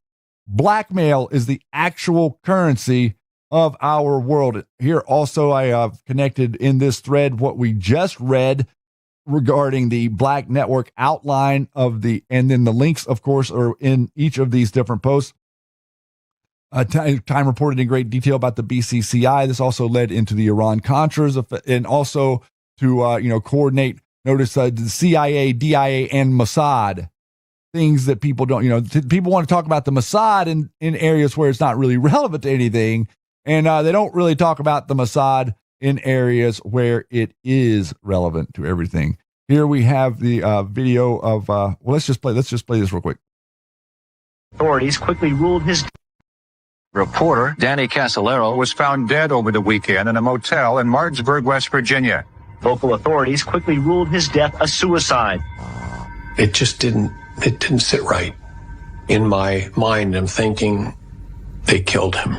Blackmail is the actual currency of our world. Here also, I have connected in this thread what we just read regarding the Black Network outline of and then the links, of course, are in each of these different posts. Time reported in great detail about the BCCI. This also led into the Iran-Contras, and also to coordinate. Notice the CIA, DIA, and Mossad. Things that people don't, people want to talk about the Mossad in areas where it's not really relevant to anything, and they don't really talk about the Mossad in areas where it is relevant to everything. Here we have the video of. Let's just play this real quick. Authorities quickly ruled his. Reporter Danny Casolaro was found dead over the weekend in a motel in Martinsburg, West Virginia. Local authorities quickly ruled his death a suicide. It just didn't sit right. In my mind, I'm thinking they killed him.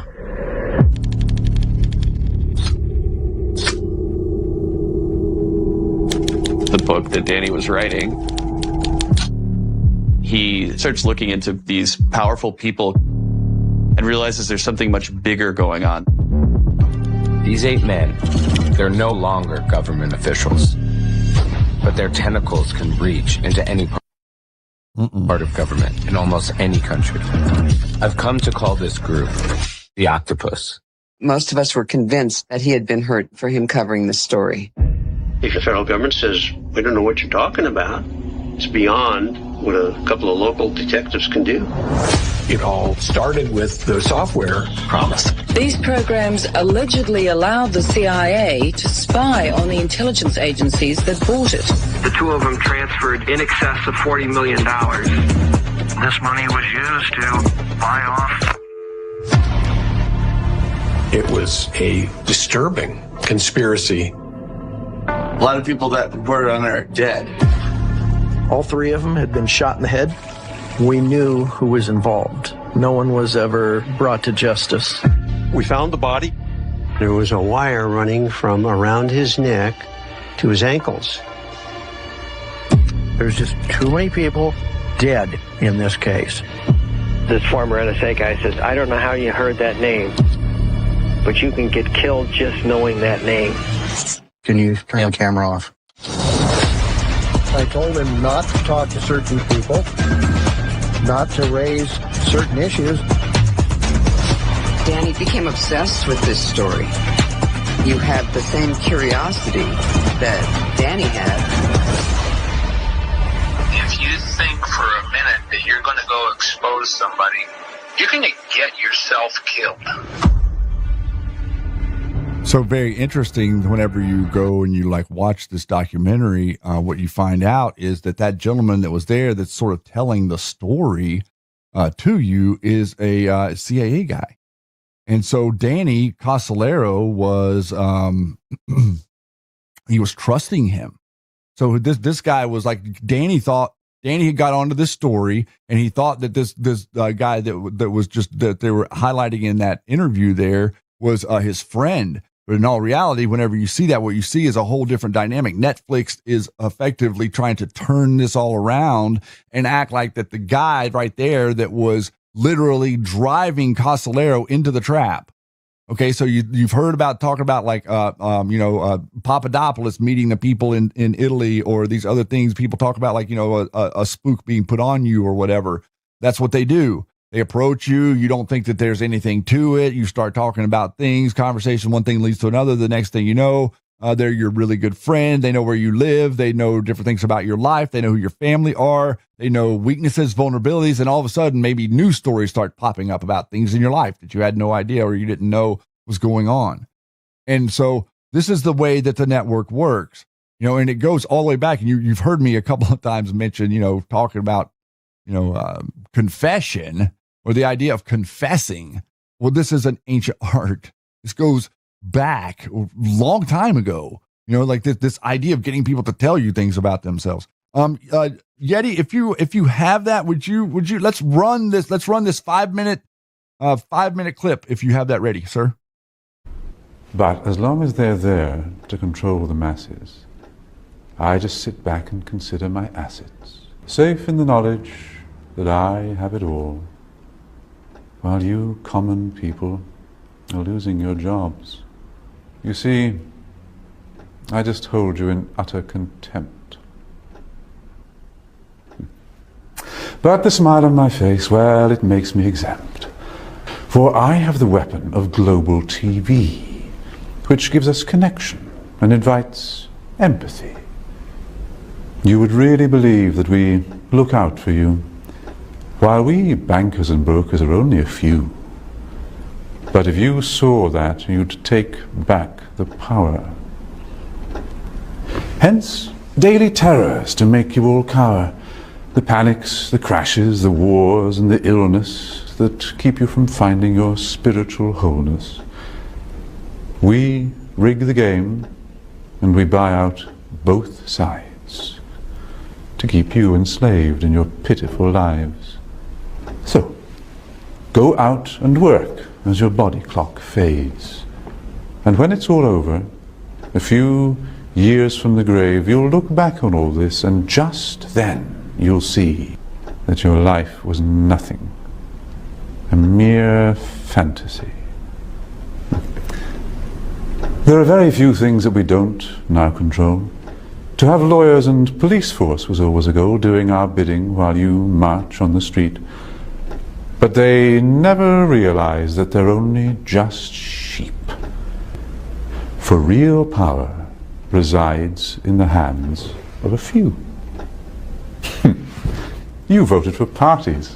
The book that Danny was writing, he starts looking into these powerful people and realizes there's something much bigger going on. These 8 men, they're no longer government officials, but their tentacles can reach into any part of government in almost any country. I've come to call this group the Octopus. Most of us were convinced that he had been hurt for him covering the story. If the federal government says, we don't know what you're talking about, it's beyond what a couple of local detectives can do. It all started with the software promise. These programs allegedly allowed the CIA to spy on the intelligence agencies that bought it. The two of them transferred in excess of $40 million. This money was used to buy off. It was a disturbing conspiracy. A lot of people that reported on there are dead. All 3 of them had been shot in the head. We knew who was involved. No one was ever brought to justice. We found the body. There was a wire running from around his neck to his ankles. There's just too many people dead in this case. This former NSA guy says, I don't know how you heard that name, but you can get killed just knowing that name. Can you turn the camera off? I told him not to talk to certain people, not to raise certain issues. Danny became obsessed with this story. You have the same curiosity that Danny had. If you think for a minute that you're going to go expose somebody, you're going to get yourself killed. So very interesting. Whenever you go and you like watch this documentary, what you find out is that gentleman that was there that's sort of telling the story to you is a CIA guy. And so Danny Casolaro was he was trusting him. So this guy was like, Danny had got onto this story, and he thought that this guy that was just that they were highlighting in that interview there was his friend. But in all reality, whenever you see that, what you see is a whole different dynamic. Netflix is effectively trying to turn this all around and act like that the guy right there that was literally driving Casolaro into the trap. Okay, so you've heard about talking about like Papadopoulos meeting the people in Italy, or these other things people talk about, like a spook being put on you or whatever. That's what they do. They approach you. You don't think that there's anything to it. You start talking about things, conversation, one thing leads to another. The next thing you know, they're your really good friend. They know where you live. They know different things about your life. They know who your family are. They know weaknesses, vulnerabilities, and all of a sudden, maybe news stories start popping up about things in your life that you had no idea or you didn't know was going on. And so this is the way that the network works, and it goes all the way back. And you've heard me a couple of times mention, talking about, confession, or the idea of confessing. Well, this is an ancient art. This goes back a long time ago, like this idea of getting people to tell you things about themselves. Yeti, if you have that, would you let's run this 5-minute clip if you have that ready, sir. But as long as they're there to control the masses, I just sit back and consider my assets, safe in the knowledge that I have it all, while you common people are losing your jobs. You see, I just hold you in utter contempt. But the smile on my face, well, it makes me exempt. For I have the weapon of global TV, which gives us connection and invites empathy. You would really believe that we look out for you, while we bankers and brokers are only a few. But if you saw that, you'd take back the power. Hence, daily terrors to make you all cower. The panics, the crashes, the wars, and the illness that keep you from finding your spiritual wholeness. We rig the game, and we buy out both sides to keep you enslaved in your pitiful lives. So, go out and work as your body clock fades. And when it's all over, a few years from the grave, you'll look back on all this, and just then you'll see that your life was nothing, a mere fantasy. There are very few things that we don't now control. To have lawyers and police force was always a goal, doing our bidding while you march on the street. But they never realize that they're only just sheep. For real power resides in the hands of a few. You voted for parties.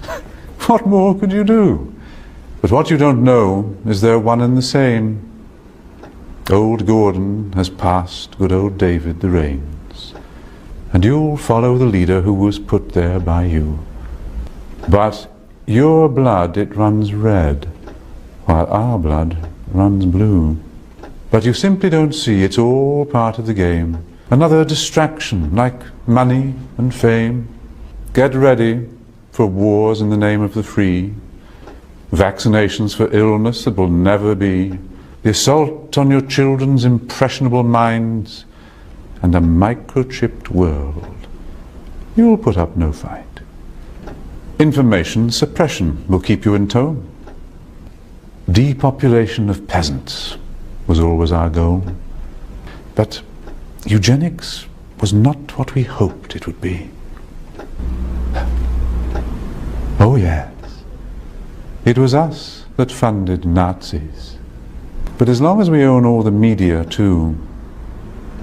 What more could you do? But what you don't know is they're one and the same. Old Gordon has passed good old David the reins, and you'll follow the leader who was put there by you. But your blood, it runs red, while our blood runs blue. But you simply don't see it's all part of the game. Another distraction, like money and fame. Get ready for wars in the name of the free, vaccinations for illness that will never be, the assault on your children's impressionable minds, and a microchipped world. You'll put up no fight. Information suppression will keep you in tone. Depopulation of peasants was always our goal. But eugenics, was not what we hoped it would be. Oh yes, it was us that funded Nazis. But as long as we own all the media too,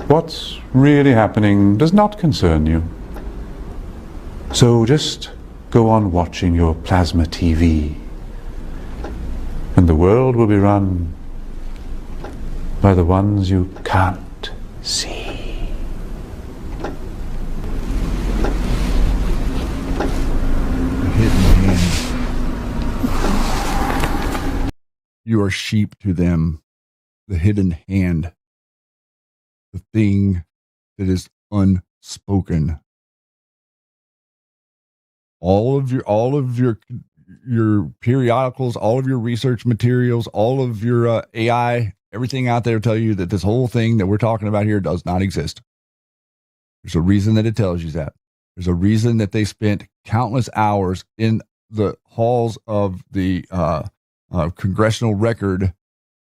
what's really happening does not concern you. So just go on watching your plasma TV, and the world will be run by the ones you can't see. You are sheep to them, the hidden hand, the thing that is unspoken. All of your periodicals, all of your research materials, all of your AI, everything out there tell you that this whole thing that we're talking about here does not exist. There's a reason that it tells you that. There's a reason that they spent countless hours in the halls of the congressional record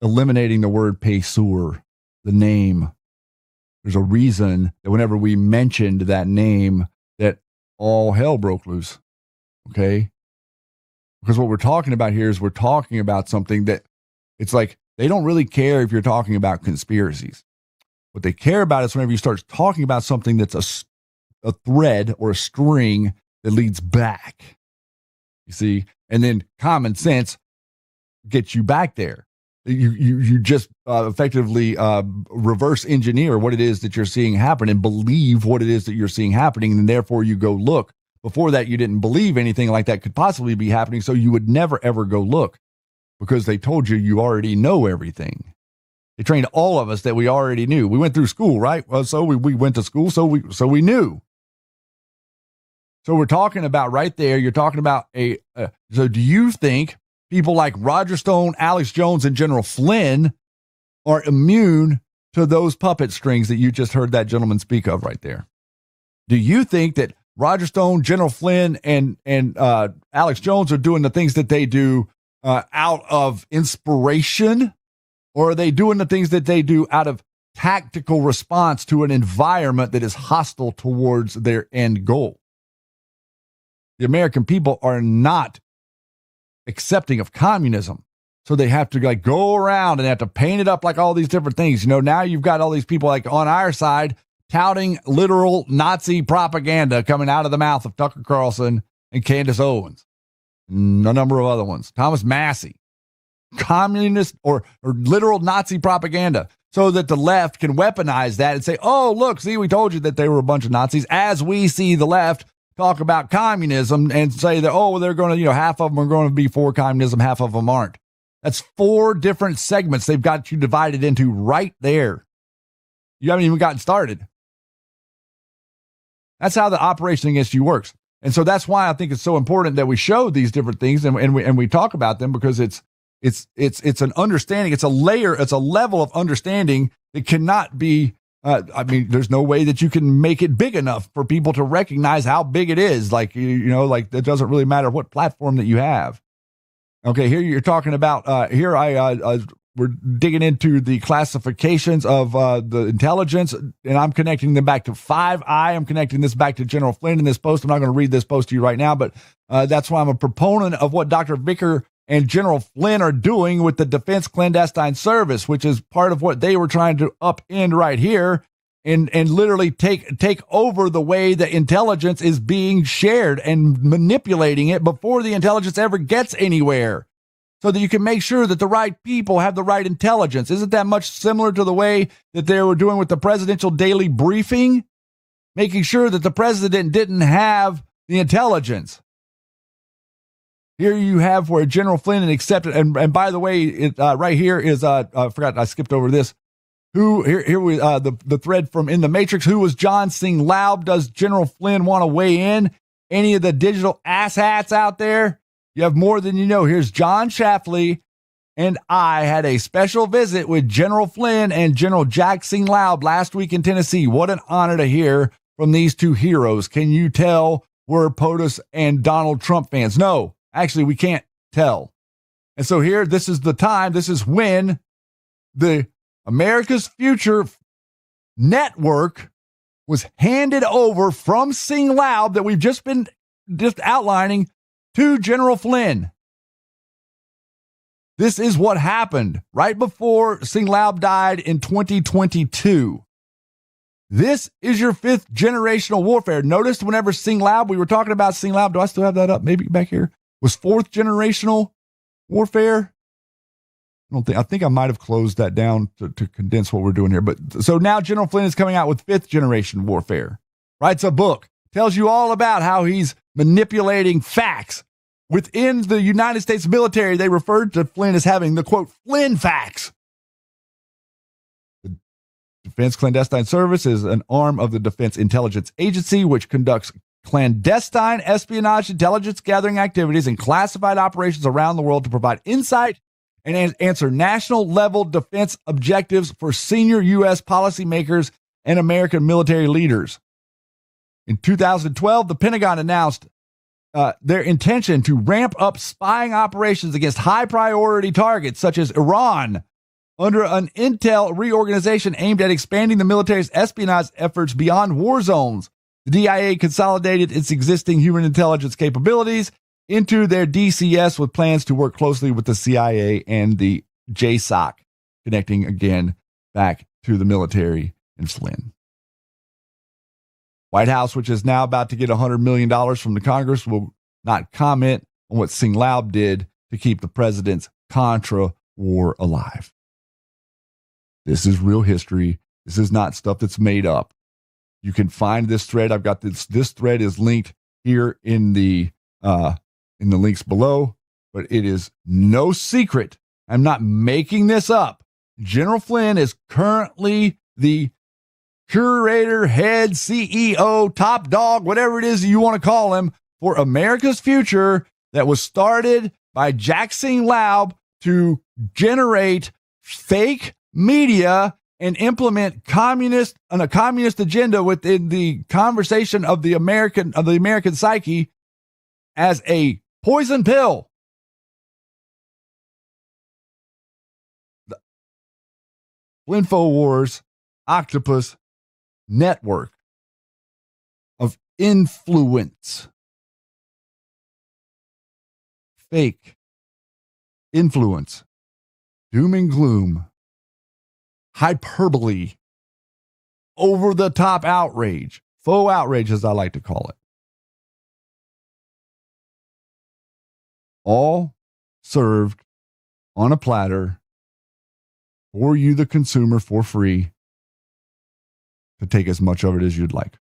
eliminating the word Pesur, the name. There's a reason that whenever we mentioned that name, that all hell broke loose. Okay? Because what we're talking about here is we're talking about something that it's like they don't really care if you're talking about conspiracies. What they care about is whenever you start talking about something that's a thread or a string that leads back. You see? And then common sense gets you back there. You just effectively reverse engineer what it is that you're seeing happen and believe what it is that you're seeing happening, and therefore you go look. Before that, you didn't believe anything like that could possibly be happening, so you would never, ever go look because they told you already know everything. They trained all of us that we already knew. We went through school, right? Well, so we went to school, so we knew. So we're talking about right there, you're talking about so do you think people like Roger Stone, Alex Jones, and General Flynn are immune to those puppet strings that you just heard that gentleman speak of right there? Do you think that Roger Stone, General Flynn, and Alex Jones are doing the things that they do out of inspiration? Or are they doing the things that they do out of tactical response to an environment that is hostile towards their end goal? The American people are not accepting of communism. So they have to like go around and have to paint it up like all these different things. You know, now you've got all these people like on our side touting literal Nazi propaganda coming out of the mouth of Tucker Carlson and Candace Owens. And a number of other ones. Thomas Massey. Communist or literal Nazi propaganda. So that the left can weaponize that and say, oh, look, see, we told you that they were a bunch of Nazis. As we see the left talk about communism and say that, oh, they're going to, half of them are going to be for communism, half of them aren't. That's 4 different segments they've got you divided into right there. You haven't even gotten started. That's how the operation against you works. And so that's why I think it's so important that we show these different things and we talk about them, because it's an understanding. It's a layer. It's a level of understanding that cannot be, there's no way that you can make it big enough for people to recognize how big it is. Like, like it doesn't really matter what platform that you have. Okay. Here you're talking about, we're digging into the classifications of the intelligence, and I'm connecting them back to 5I. I'm connecting this back to General Flynn in this post. I'm not going to read this post to you right now, but that's why I'm a proponent of what Dr. Vicker and General Flynn are doing with the Defense Clandestine Service, which is part of what they were trying to upend right here and literally take over the way that intelligence is being shared and manipulating it before the intelligence ever gets anywhere, so that you can make sure that the right people have the right intelligence. Isn't that much similar to the way that they were doing with the presidential daily briefing? Making sure that the president didn't have the intelligence. Here you have where General Flynn accepted, and by the way, right here is I forgot, I skipped over this. The thread from In the Matrix. Who was John Singh Laub? Does General Flynn want to weigh in? Any of the digital asshats out there? You have more than you know. Here's John Shafley, and I had a special visit with General Flynn and General Jack Singh Laub last week in Tennessee. What an honor to hear from these two heroes. Can you tell we're POTUS and Donald Trump fans? No. Actually, we can't tell. And so here, this is the time, this is when the America's Future Network was handed over from Sing Laub that we've just been outlining to General Flynn. This is what happened right before Sing Laub died in 2022. This is your fifth generational warfare. Notice whenever Sing Laub, we were talking about Sing Laub, do I still have that up? Maybe back here. Was fourth generational warfare. I think I might have closed that down to condense what we're doing here. But so now General Flynn is coming out with fifth generation warfare. Writes a book, tells you all about how he's manipulating facts. Within the United States military, they referred to Flynn as having the, quote, Flynn facts. The Defense Clandestine Service is an arm of the Defense Intelligence Agency, which conducts clandestine espionage, intelligence gathering activities, and classified operations around the world to provide insight and answer national-level defense objectives for senior U.S. policymakers and American military leaders. In 2012, the Pentagon announced their intention to ramp up spying operations against high-priority targets such as Iran under an intel reorganization aimed at expanding the military's espionage efforts beyond war zones. The DIA consolidated its existing human intelligence capabilities into their DCS with plans to work closely with the CIA and the JSOC, connecting again back to the military and Flynn. White House, which is now about to get $100 million from the Congress, will not comment on what Sing Laub did to keep the president's Contra war alive. This is real history. This is not stuff that's made up. You can find this thread. I've got this. This thread is linked here in the links below, but it is no secret. I'm not making this up. General Flynn is currently the curator, head, CEO, top dog, whatever it is you want to call him, for America's future that was started by Jack Sing Laub to generate fake media and implement a communist agenda within the conversation of the American psyche as a poison pill. The Flynnfowars Octopus network of influence, fake influence, doom and gloom, hyperbole, over the top outrage, faux outrage, as I like to call it. All served on a platter for you, the consumer, for free, to take as much of it as you'd like.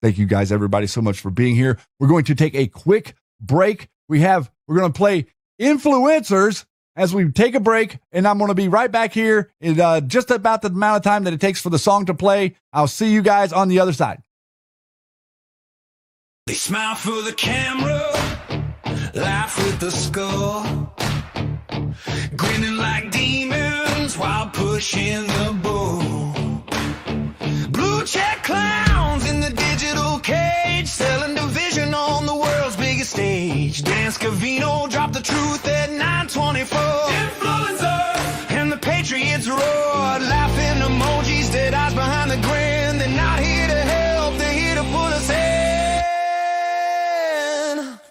Thank you guys, everybody, so much for being here. We're going to take a quick break. We're going to play influencers as we take a break, and I'm going to be right back here in just about the amount of time that it takes for the song to play. I'll see you guys on the other side. They smile for the camera, laugh with the skull, grinning like demons while pushing the bull. Blue check clowns in the digital cage, selling division on the world's biggest stage. Dan Scavino dropped the truth at 9:24. Influencers and the patriots roared, laughing emojis, dead eyes behind the grin. They're not here to help, they're here to pull us in.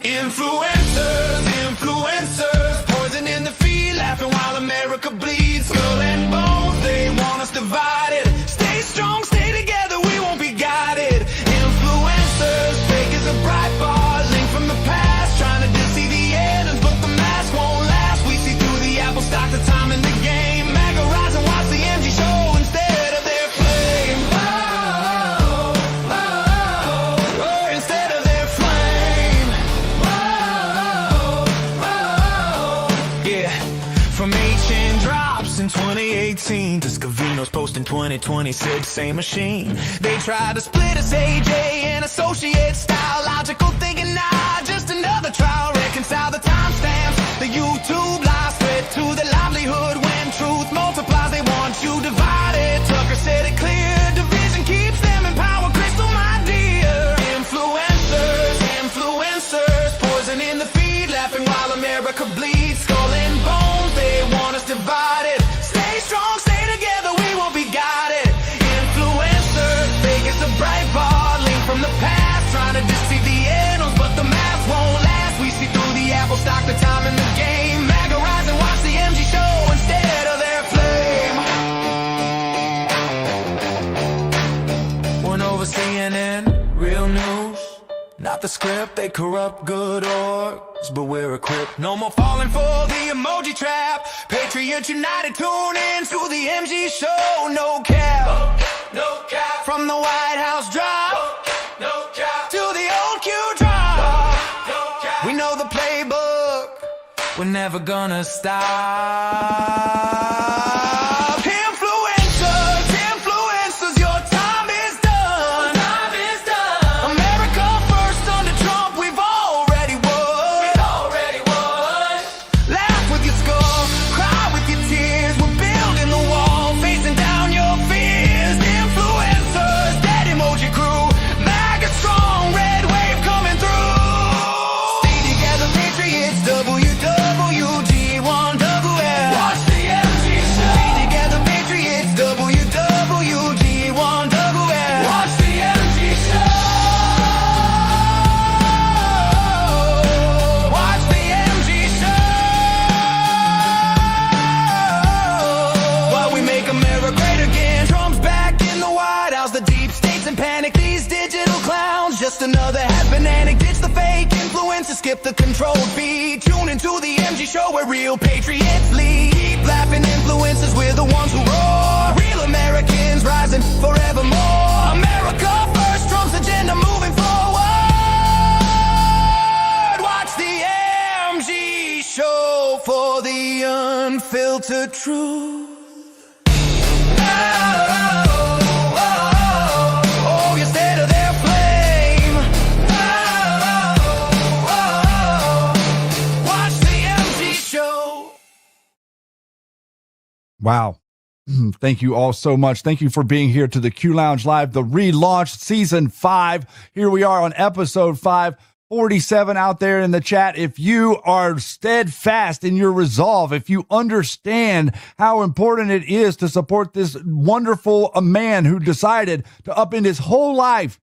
Influencers, influencers, poison in the feed, laughing while America bleeds. Skull and bones, they want us divided. Stay strong, stay together, we won't be guided. Influencers, fake as a bright bar, link from the past, trying to deceive the end, but the mask won't last. We see through the apple stock, the time in the game. MAGA rise and watch the MG show instead of their flame. Oh, oh, oh, oh, instead of their flame. Oh, oh, oh, yeah. From HN drops in 2018 to Scavino's posting 2026, same machine. They try to split us, AJ and associate style, logical thinking, nah, just another trial. Reconcile the timestamps, the YouTube live spread to the livelihood. When truth multiplies, they want you divided. Tucker said it clear, division keeps them in power. Crystal, my dear. Influencers, influencers, poison in the feed, laughing while America bleeds. Skull and bones, they want us divided. Stay strong, script, they corrupt good orgs, but we're equipped. No more falling for the emoji trap. Patriots United, tune in to the MG show. No cap, no cap. From the White House drop, no cap. To the old Q drop, no cap. We know the playbook, we're never gonna stop. Just another has-been ditch the fake influencer, skip the controlled feed. Tune into the MG show where real patriots lead. Keep laughing influencers, we're the ones who roar. Real Americans rising forevermore. America first, Trump's agenda moving forward. Watch the MG show for the unfiltered truth. Wow. Thank you all so much. Thank you for being here to the Q Lounge Live, the relaunch season 5. Here we are on episode 547 out there in the chat. If you are steadfast in your resolve, if you understand how important it is to support this wonderful man who decided to upend his whole life,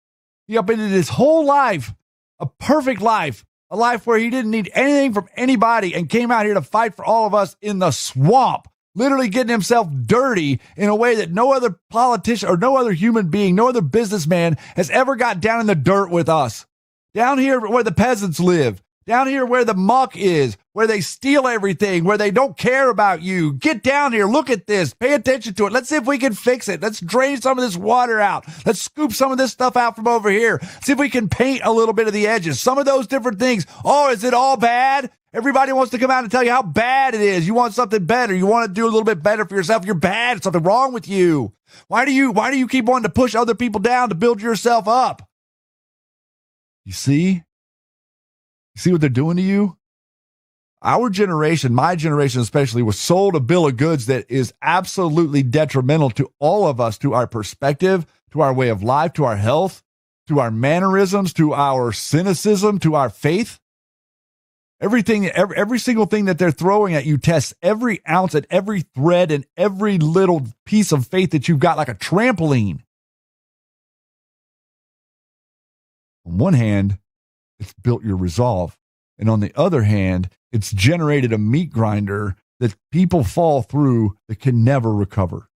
he upended his whole life, a perfect life, a life where he didn't need anything from anybody and came out here to fight for all of us in the swamp. Literally getting himself dirty in a way that no other politician or no other human being, no other businessman has ever got down in the dirt with us. Down here where the peasants live, down here where the muck is, where they steal everything, where they don't care about you. Get down here, look at this, pay attention to it. Let's see if we can fix it. Let's drain some of this water out. Let's scoop some of this stuff out from over here. See if we can paint a little bit of the edges, some of those different things. Oh, is it all bad? Everybody wants to come out and tell you how bad it is. You want something better. You want to do a little bit better for yourself. You're bad. There's something wrong with you. Why do you keep wanting to push other people down to build yourself up? You see? You see what they're doing to you? Our generation, my generation especially, was sold a bill of goods that is absolutely detrimental to all of us, to our perspective, to our way of life, to our health, to our mannerisms, to our cynicism, to our faith. Everything, every single thing that they're throwing at you tests every ounce and every thread and every little piece of faith that you've got, like a trampoline. On one hand, it's built your resolve. And on the other hand, it's generated a meat grinder that people fall through that can never recover.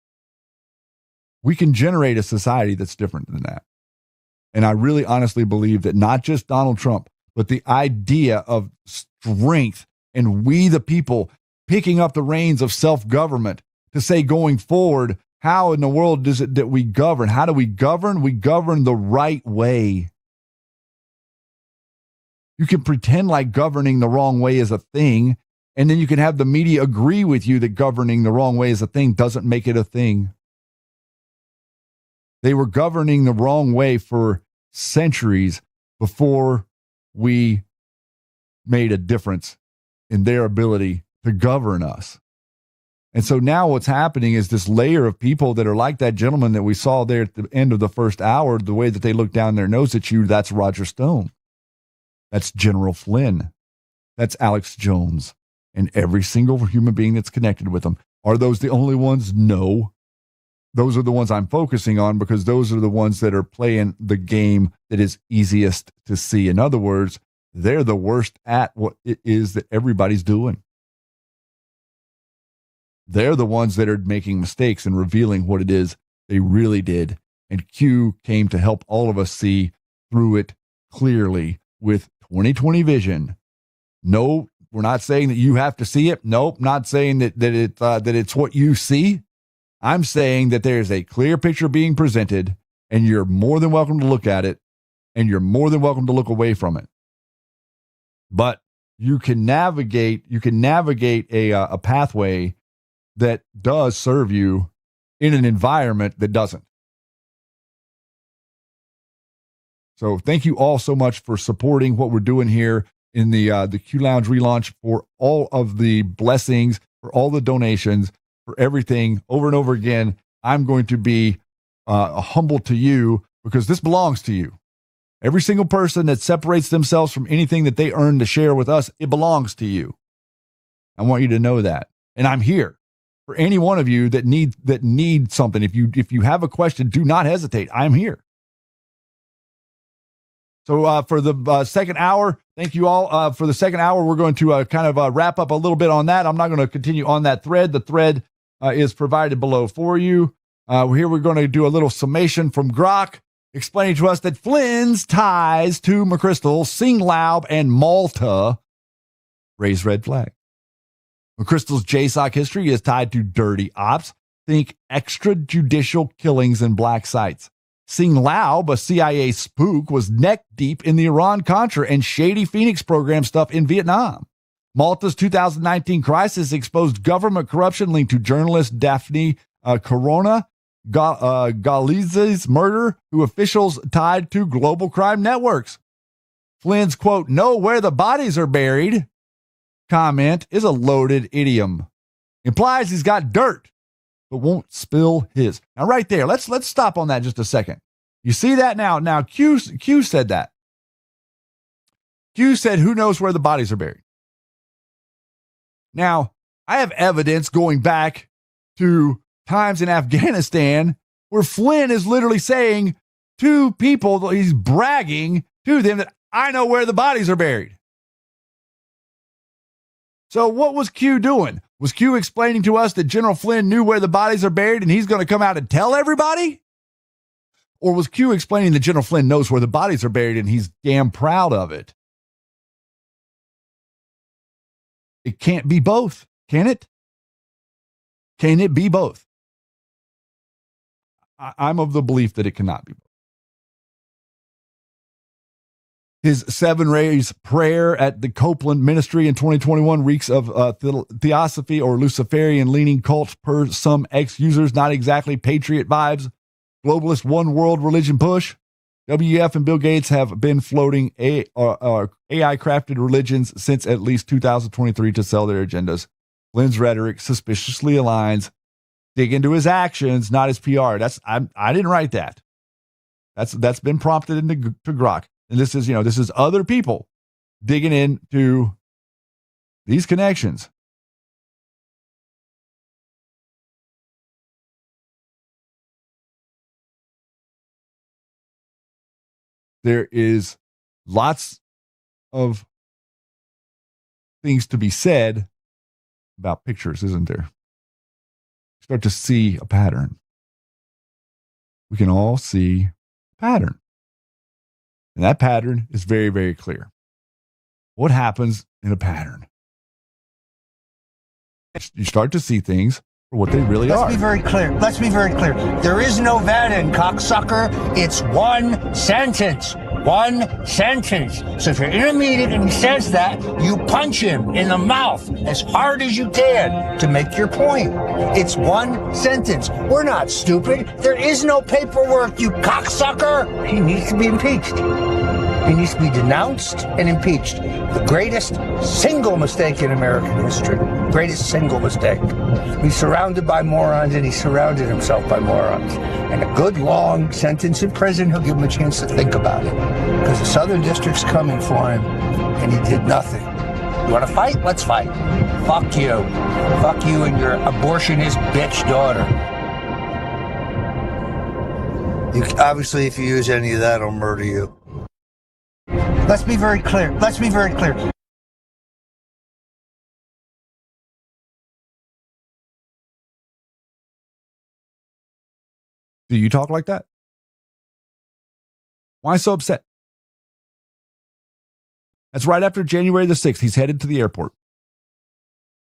We can generate a society that's different than that. And I really honestly believe that not just Donald Trump, but the idea of strength and we the people picking up the reins of self-government to say going forward, how in the world is it that we govern? How do we govern? We govern the right way. You can pretend like governing the wrong way is a thing, and then you can have the media agree with you that governing the wrong way is a thing doesn't make it a thing. They were governing the wrong way for centuries before we made a difference in their ability to govern us. And so now what's happening is this layer of people that are like that gentleman that we saw there at the end of the first hour, the way that they look down their nose at you, that's Roger Stone. That's General Flynn. That's Alex Jones. And every single human being that's connected with them. Are those the only ones? No. Those are the ones I'm focusing on because those are the ones that are playing the game that is easiest to see. In other words, they're the worst at what it is that everybody's doing. They're the ones that are making mistakes and revealing what it is they really did. And Q came to help all of us see through it clearly with 20/20 vision. No, we're not saying that you have to see it. Nope, not saying that it's what you see. I'm saying that there's a clear picture being presented, and you're more than welcome to look at it, and you're more than welcome to look away from it. But you can navigate a pathway that does serve you in an environment that doesn't. So thank you all so much for supporting what we're doing here in the Q Lounge relaunch, for all of the blessings, for all the donations, for everything over and over again. I'm going to be humble to you, because this belongs to you. Every single person that separates themselves from anything that they earn to share with us, it belongs to you. I want you to know that. And I'm here for any one of you that need something. If you have a question, do not hesitate. I'm here. So for the second hour, thank you all. For the second hour, we're going to kind of wrap up a little bit on that. I'm not going to continue on that thread. The thread is provided below for you. Here we're going to do a little summation from Grok, explaining to us that Flynn's ties to McChrystal, Sing Laub, and Malta raise red flag. McChrystal's JSOC history is tied to dirty ops. Think extrajudicial killings and black sites. Sing Laub, a CIA spook, was neck deep in the Iran-Contra and shady Phoenix program stuff in Vietnam. Malta's 2019 crisis exposed government corruption linked to journalist Daphne Caruana Galizia's murder, who officials tied to global crime networks. Flynn's, quote, "know where the bodies are buried" comment is a loaded idiom. Implies he's got dirt, but won't spill his. Now, right there, let's stop on that just a second. You see that now? Now, Q said that. Q said, who knows where the bodies are buried? Now, I have evidence going back to times in Afghanistan where Flynn is literally saying to people, he's bragging to them that I know where the bodies are buried. So what was Q doing? Was Q explaining to us that General Flynn knew where the bodies are buried and he's going to come out and tell everybody? Or was Q explaining that General Flynn knows where the bodies are buried and he's damn proud of it? It can't be both, can it? Can it be both? I'm of the belief that it cannot be both. His 7 rays prayer at the Copeland ministry in 2021 reeks of theosophy or Luciferian-leaning cult per some ex-users, not exactly patriot vibes. Globalist one-world religion push. WEF and Bill Gates have been floating AI-crafted religions since at least 2023 to sell their agendas. Flynn's rhetoric suspiciously aligns. Dig into his actions, not his PR. I didn't write that. That's been prompted into Grok. And this is other people digging into these connections. There is lots of things to be said about pictures, isn't there? Start to see a pattern. We can all see a pattern. And that pattern is very, very clear. What happens in a pattern? You start to see things for what they really are. Let's be very clear. There is no Vatican, cocksucker. It's one sentence. One sentence. So if you're in a meeting and he says that, you punch him in the mouth as hard as you can to make your point. It's one sentence. We're not stupid. There is no paperwork, you cocksucker. He needs to be impeached. He needs to be denounced and impeached. The greatest single mistake in American history. Greatest single mistake. He's surrounded by morons, and he surrounded himself by morons. And a good long sentence in prison, he'll give him a chance to think about it. Because the Southern District's coming for him, and he did nothing. You want to fight? Let's fight. Fuck you. Fuck you and your abortionist bitch daughter. Obviously, if you use any of that, I'll murder you. Let's be very clear. Do you talk like that? Why so upset? That's right after January the 6th. He's headed to the airport.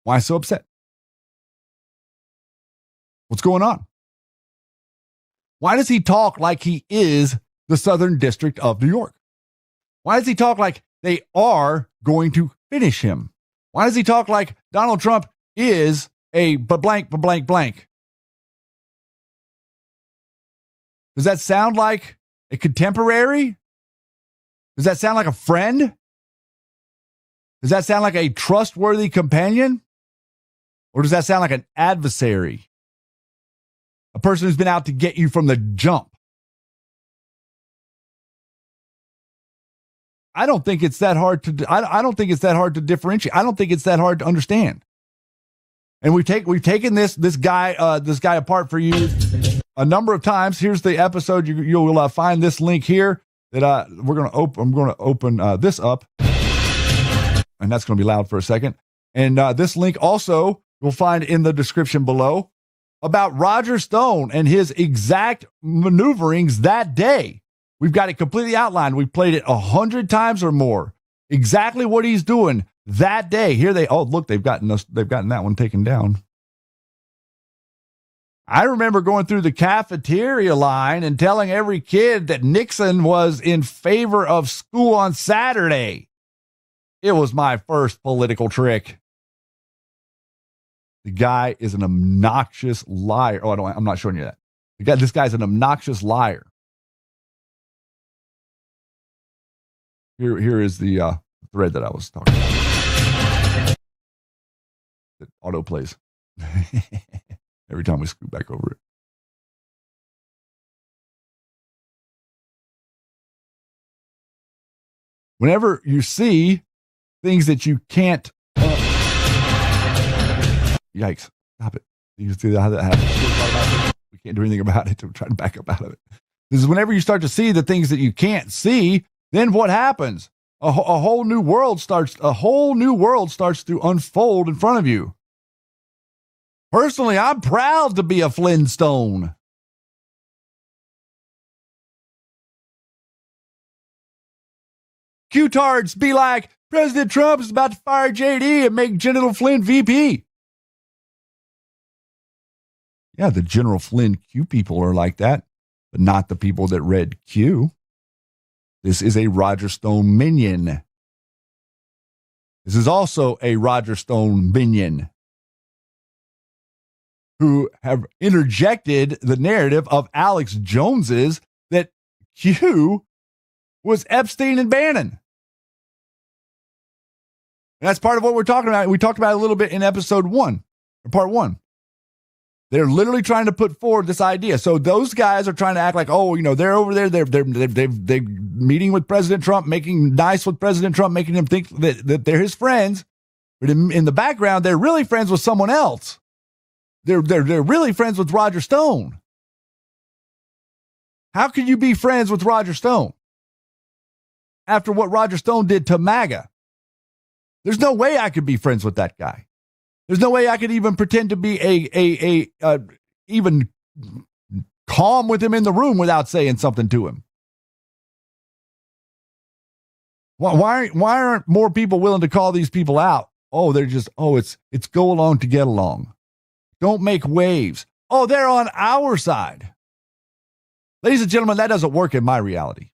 Why so upset? What's going on? Why does he talk like he is the Southern District of New York? Why does he talk like they are going to finish him? Why does he talk like Donald Trump is a blank, blank, blank? Does that sound like a contemporary? Does that sound like a friend? Does that sound like a trustworthy companion? Or does that sound like an adversary? A person who's been out to get you from the jump? I don't think it's that hard to. I don't think it's that hard to differentiate. I don't think it's that hard to understand. And we've taken this guy apart for you a number of times. Here's the episode. You'll find this link here that we're going to open. I'm going to open this up, and that's going to be loud for a second. And this link also you'll find in the description below about Roger Stone and his exact maneuverings that day. We've got it completely outlined. We've played it 100 times or more. Exactly what he's doing that day. Here they've gotten that one taken down. I remember going through the cafeteria line and telling every kid that Nixon was in favor of school on Saturday. It was my first political trick. The guy is an obnoxious liar. I'm not showing you that. This guy's an obnoxious liar. Here is the thread that I was talking about. It auto plays every time we scoot back over it. Whenever you see things that you can't, yikes! Stop it! You see how that happens? We can't do anything about it. I'm trying to back up out of it. This is whenever you start to see the things that you can't see. Then what happens? A whole new world starts to unfold in front of you. Personally, I'm proud to be a Flintstone. Q-tards be like, President Trump is about to fire JD and make General Flynn VP. Yeah, the General Flynn Q people are like that, but not the people that read Q. This is a Roger Stone minion. This is also a Roger Stone minion who have interjected the narrative of Alex Jones's that Q was Epstein and Bannon. And that's part of what we're talking about. We talked about it a little bit in episode 1, or part 1. They're literally trying to put forward this idea. So those guys are trying to act like, they're over there. They're meeting with President Trump, making nice with President Trump, making him think that they're his friends. But in the background, they're really friends with someone else. They're really friends with Roger Stone. How can you be friends with Roger Stone after what Roger Stone did to MAGA? There's no way I could be friends with that guy. There's no way I could even pretend to be even calm with him in the room without saying something to him. Why aren't more people willing to call these people out? It's go along to get along. Don't make waves. They're on our side. Ladies and gentlemen, that doesn't work in my reality.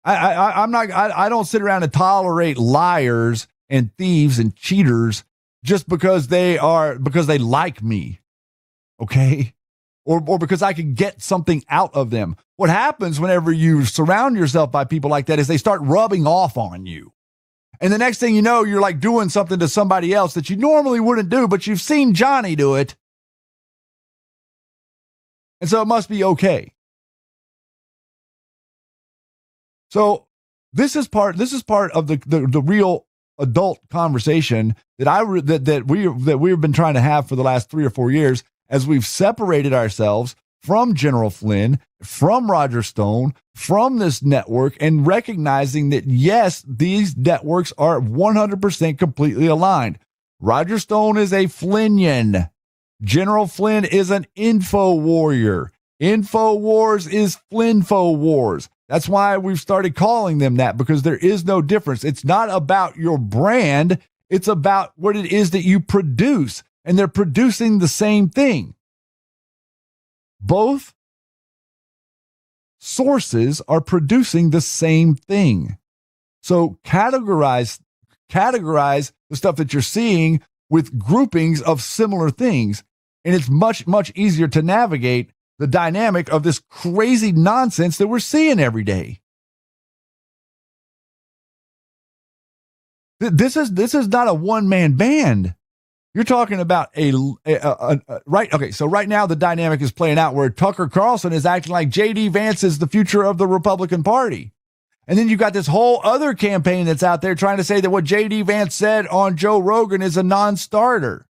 I don't sit around and tolerate liars and thieves and cheaters just because they like me, okay? Or because I can get something out of them. What happens whenever you surround yourself by people like that is they start rubbing off on you. And the next thing you know, you're like doing something to somebody else that you normally wouldn't do, but you've seen Johnny do it. And so it must be okay. So this is part of the real adult conversation that we've been trying to have for the last 3 or 4 years as we've separated ourselves from General Flynn, from Roger Stone, from this network, and recognizing that, yes, these networks are 100% completely aligned. Roger Stone is a Flynnian. General Flynn is an info warrior. Infowars is Flynnfowars. That's why we've started calling them that, because there is no difference. It's not about your brand. It's about what it is that you produce. And they're producing the same thing. Both sources are producing the same thing. So categorize the stuff that you're seeing with groupings of similar things. And it's much, much easier to navigate the dynamic of this crazy nonsense that we're seeing every day. This is not a one-man band. You're talking about right. Okay, so right now the dynamic is playing out where Tucker Carlson is acting like J.D. Vance is the future of the Republican Party. And then you got this whole other campaign that's out there trying to say that what J.D. Vance said on Joe Rogan is a non-starter.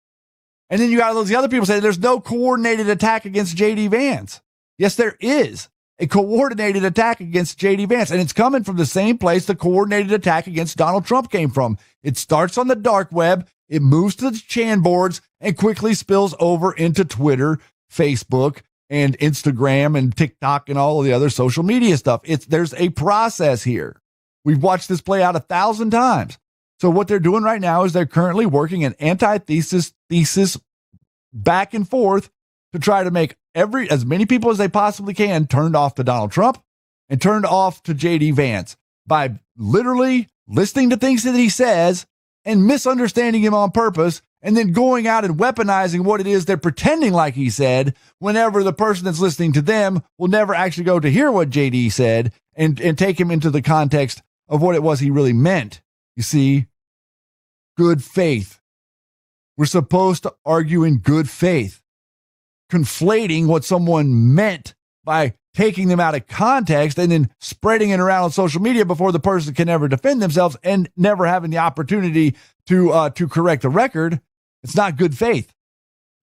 And then you got those other people saying there's no coordinated attack against J.D. Vance. Yes, there is a coordinated attack against J.D. Vance, and it's coming from the same place the coordinated attack against Donald Trump came from. It starts on the dark web, it moves to the Chan boards, and quickly spills over into Twitter, Facebook, and Instagram, and TikTok, and all of the other social media stuff. There's a process here. We've watched this play out 1,000 times. So what they're doing right now is they're currently working an antithesis back and forth to try to make as many people as they possibly can turned off to Donald Trump and turned off to J.D. Vance by literally listening to things that he says and misunderstanding him on purpose, and then going out and weaponizing what it is they're pretending like he said, whenever the person that's listening to them will never actually go to hear what J.D. said and take him into the context of what it was he really meant. You see, good faith. We're supposed to argue in good faith. Conflating what someone meant by taking them out of context and then spreading it around on social media before the person can ever defend themselves and never having the opportunity to correct the record. It's not good faith.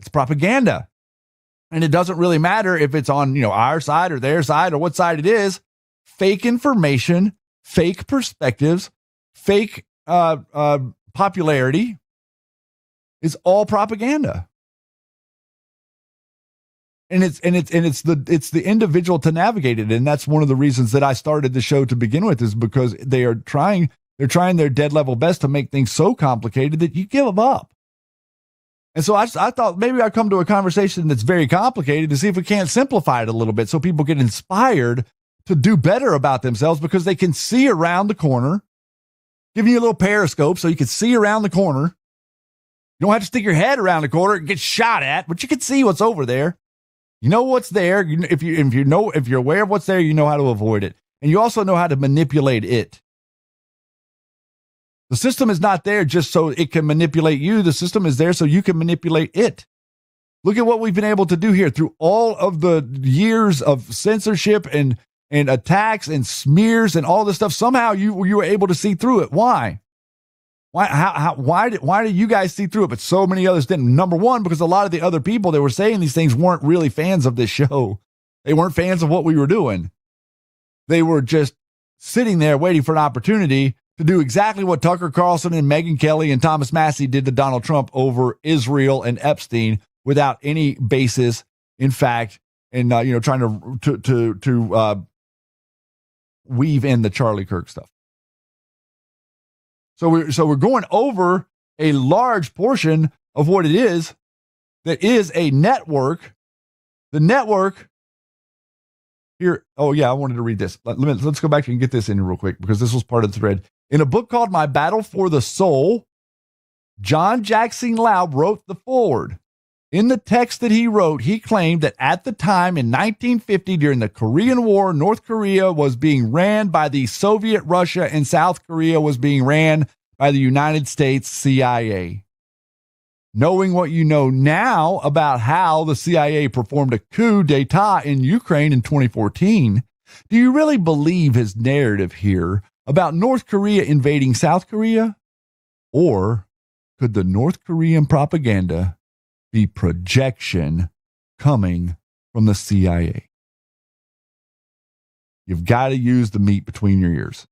It's propaganda. And it doesn't really matter if it's on, our side or their side or what side it is. Fake information, fake perspectives, fake popularity is all propaganda. And it's the individual to navigate it. And that's one of the reasons that I started the show to begin with, is because they're trying their dead level best to make things so complicated that you give them up. And so I thought maybe I'd come to a conversation that's very complicated to see if we can't simplify it a little bit so people get inspired to do better about themselves, because they can see around the corner, giving you a little periscope so you can see around the corner. You don't have to stick your head around the corner and get shot at, but you can see what's over there. You know what's there. If you're aware of what's there, you know how to avoid it. And you also know how to manipulate it. The system is not there just so it can manipulate you. The system is there so you can manipulate it. Look at what we've been able to do here through all of the years of censorship and attacks and smears and all this stuff. Somehow you were able to see through it. Why? Why did you guys see through it, but so many others didn't? Number one, because a lot of the other people that were saying these things weren't really fans of this show. They weren't fans of what we were doing. They were just sitting there waiting for an opportunity to do exactly what Tucker Carlson and Megyn Kelly and Thomas Massey did to Donald Trump over Israel and Epstein without any basis in fact, and trying to weave in the Charlie Kirk stuff. So we're going over a large portion of what it is that is a network. The network here. Oh yeah, I wanted to read this. Let's go back and get this in real quick, because this was part of the thread. In a book called My Battle for the Soul, John Jackson Laub wrote the foreword. In the text that he wrote, he claimed that at the time in 1950, during the Korean War, North Korea was being ran by the Soviet Russia and South Korea was being ran by the United States CIA. Knowing what you know now about how the CIA performed a coup d'etat in Ukraine in 2014, do you really believe his narrative here about North Korea invading South Korea? Or could the North Korean propaganda be projection coming from the CIA? You've got to use the meat between your ears.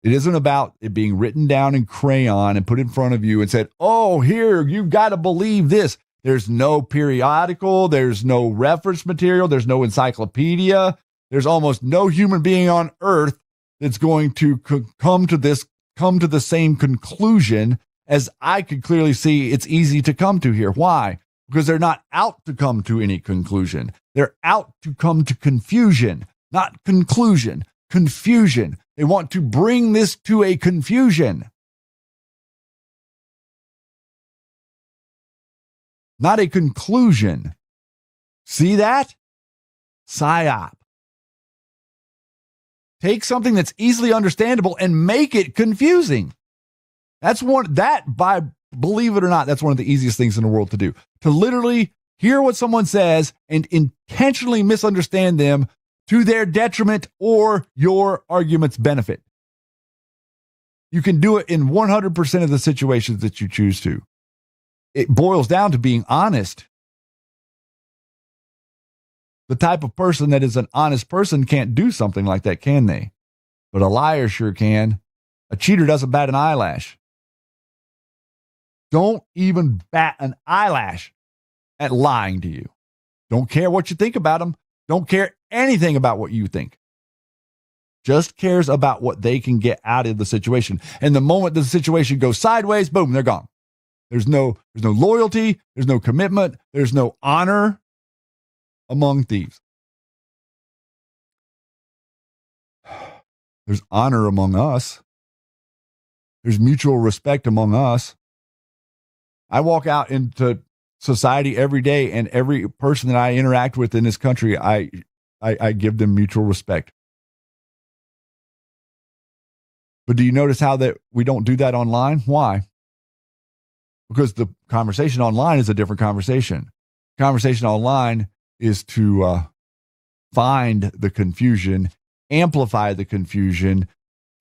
It isn't about it being written down in crayon and put in front of you and said, oh, here, you've got to believe this. There's no periodical. There's no reference material. There's no encyclopedia. There's almost no human being on earth that's going to come to the same conclusion as I could clearly see it's easy to come to here. Why? Because they're not out to come to any conclusion. They're out to come to confusion, not conclusion, confusion. They want to bring this to a confusion, not a conclusion. See that? PSYOP. Take something that's easily understandable and make it confusing. Believe it or not, that's one of the easiest things in the world to do. To literally hear what someone says and intentionally misunderstand them to their detriment or your argument's benefit. You can do it in 100% of the situations that you choose to. It boils down to being honest. The type of person that is an honest person can't do something like that, can they? But a liar sure can. A cheater doesn't bat an eyelash. Don't even bat an eyelash at lying to you. Don't care what you think about them. Don't care anything about what you think. Just cares about what they can get out of the situation. And the moment the situation goes sideways, boom, they're gone. There's no loyalty. There's no commitment. There's no honor among thieves. There's honor among us. There's mutual respect among us. I walk out into society every day, and every person that I interact with in this country, I give them mutual respect. But do you notice how that we don't do that online? Why? Because the conversation online is a different conversation. Conversation online is to find the confusion, amplify the confusion,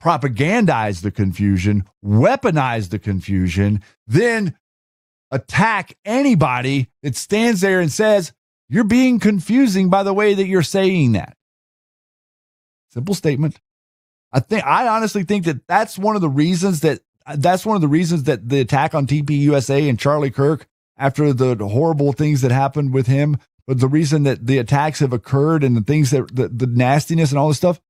propagandize the confusion, weaponize the confusion, then attack anybody that stands there and says, you're being confusing by the way that you're saying that. Simple statement. I honestly think that's one of the reasons that the attack on TPUSA and Charlie Kirk, after the horrible things that happened with him, but the reason that the attacks have occurred and the things that the nastiness and all this stuff,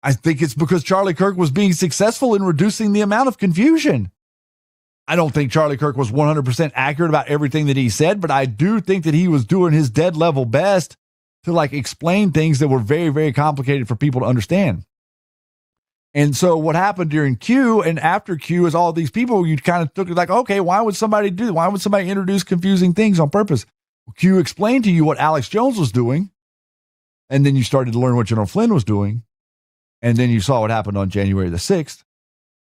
I think it's because Charlie Kirk was being successful in reducing the amount of confusion. I don't think Charlie Kirk was 100% accurate about everything that he said, but I do think that he was doing his dead level best to explain things that were very, very complicated for people to understand. And so what happened during Q and after Q is all these people, you kind of took it like, okay, why would somebody introduce confusing things on purpose? Well, Q explained to you what Alex Jones was doing. And then you started to learn what General Flynn was doing. And then you saw what happened on January the 6th.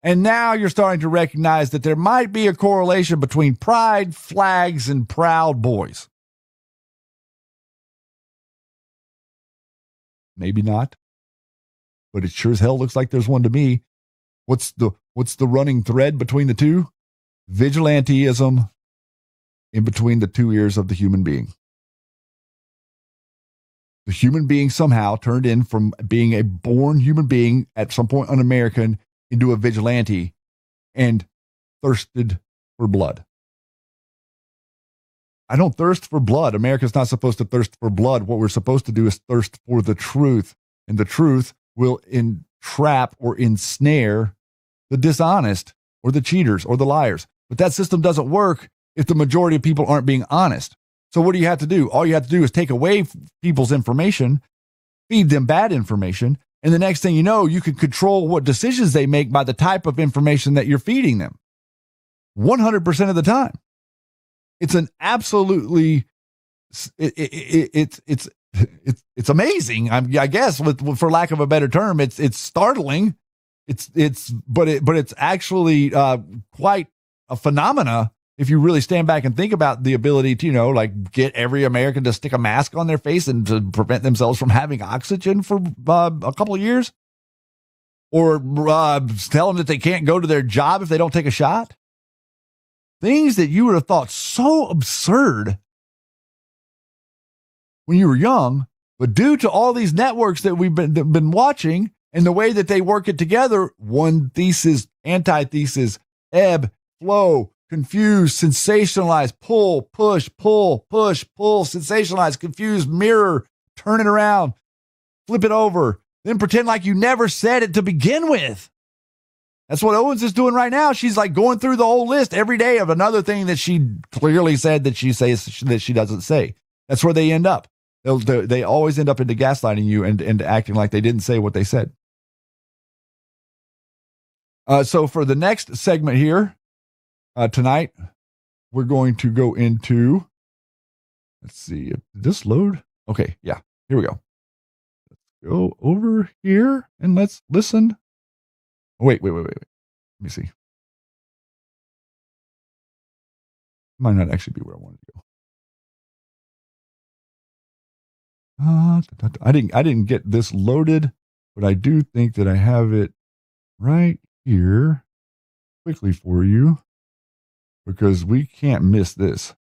And now you're starting to recognize that there might be a correlation between pride, flags, and Proud Boys. Maybe not. But it sure as hell looks like there's one to me. What's the running thread between the two? Vigilanteism in between the two ears of the human being. The human being somehow turned in from being a born human being at some point, an American, into a vigilante and thirsted for blood. I don't thirst for blood. America's not supposed to thirst for blood. What we're supposed to do is thirst for the truth. And the truth will entrap or ensnare the dishonest or the cheaters or the liars. But that system doesn't work if the majority of people aren't being honest. So what do you have to do? All you have to do is take away people's information, feed them bad information, and the next thing you know, you can control what decisions they make by the type of information that you're feeding them. 100% of the time. It's an absolutely, it's amazing. I guess, for lack of a better term, it's startling. But it's actually quite a phenomena if you really stand back and think about the ability to, get every American to stick a mask on their face and to prevent themselves from having oxygen for a couple of years, or tell them that they can't go to their job if they don't take a shot. Things that you would have thought so absurd when you were young, but due to all these networks that we've been watching and the way that they work it together, one thesis, antithesis, ebb, flow, confuse, sensationalize, pull, push, sensationalize, confuse, mirror, turn it around. flip it over, then pretend like you never said it to begin with. That's what Owens is doing right now. She's like going through the whole list every day of another thing that she clearly said that she says that she doesn't say. That's where they end up. They always end up into gaslighting you and acting like they didn't say what they said. So for the next segment here tonight, we're going to go into, let's see, did this load? Okay, yeah, here we go. Let's go over here and let's listen. Wait. Let me see. Might not actually be where I wanted to go. I didn't get this loaded, but I do think that I have it right here quickly for you because we can't miss this.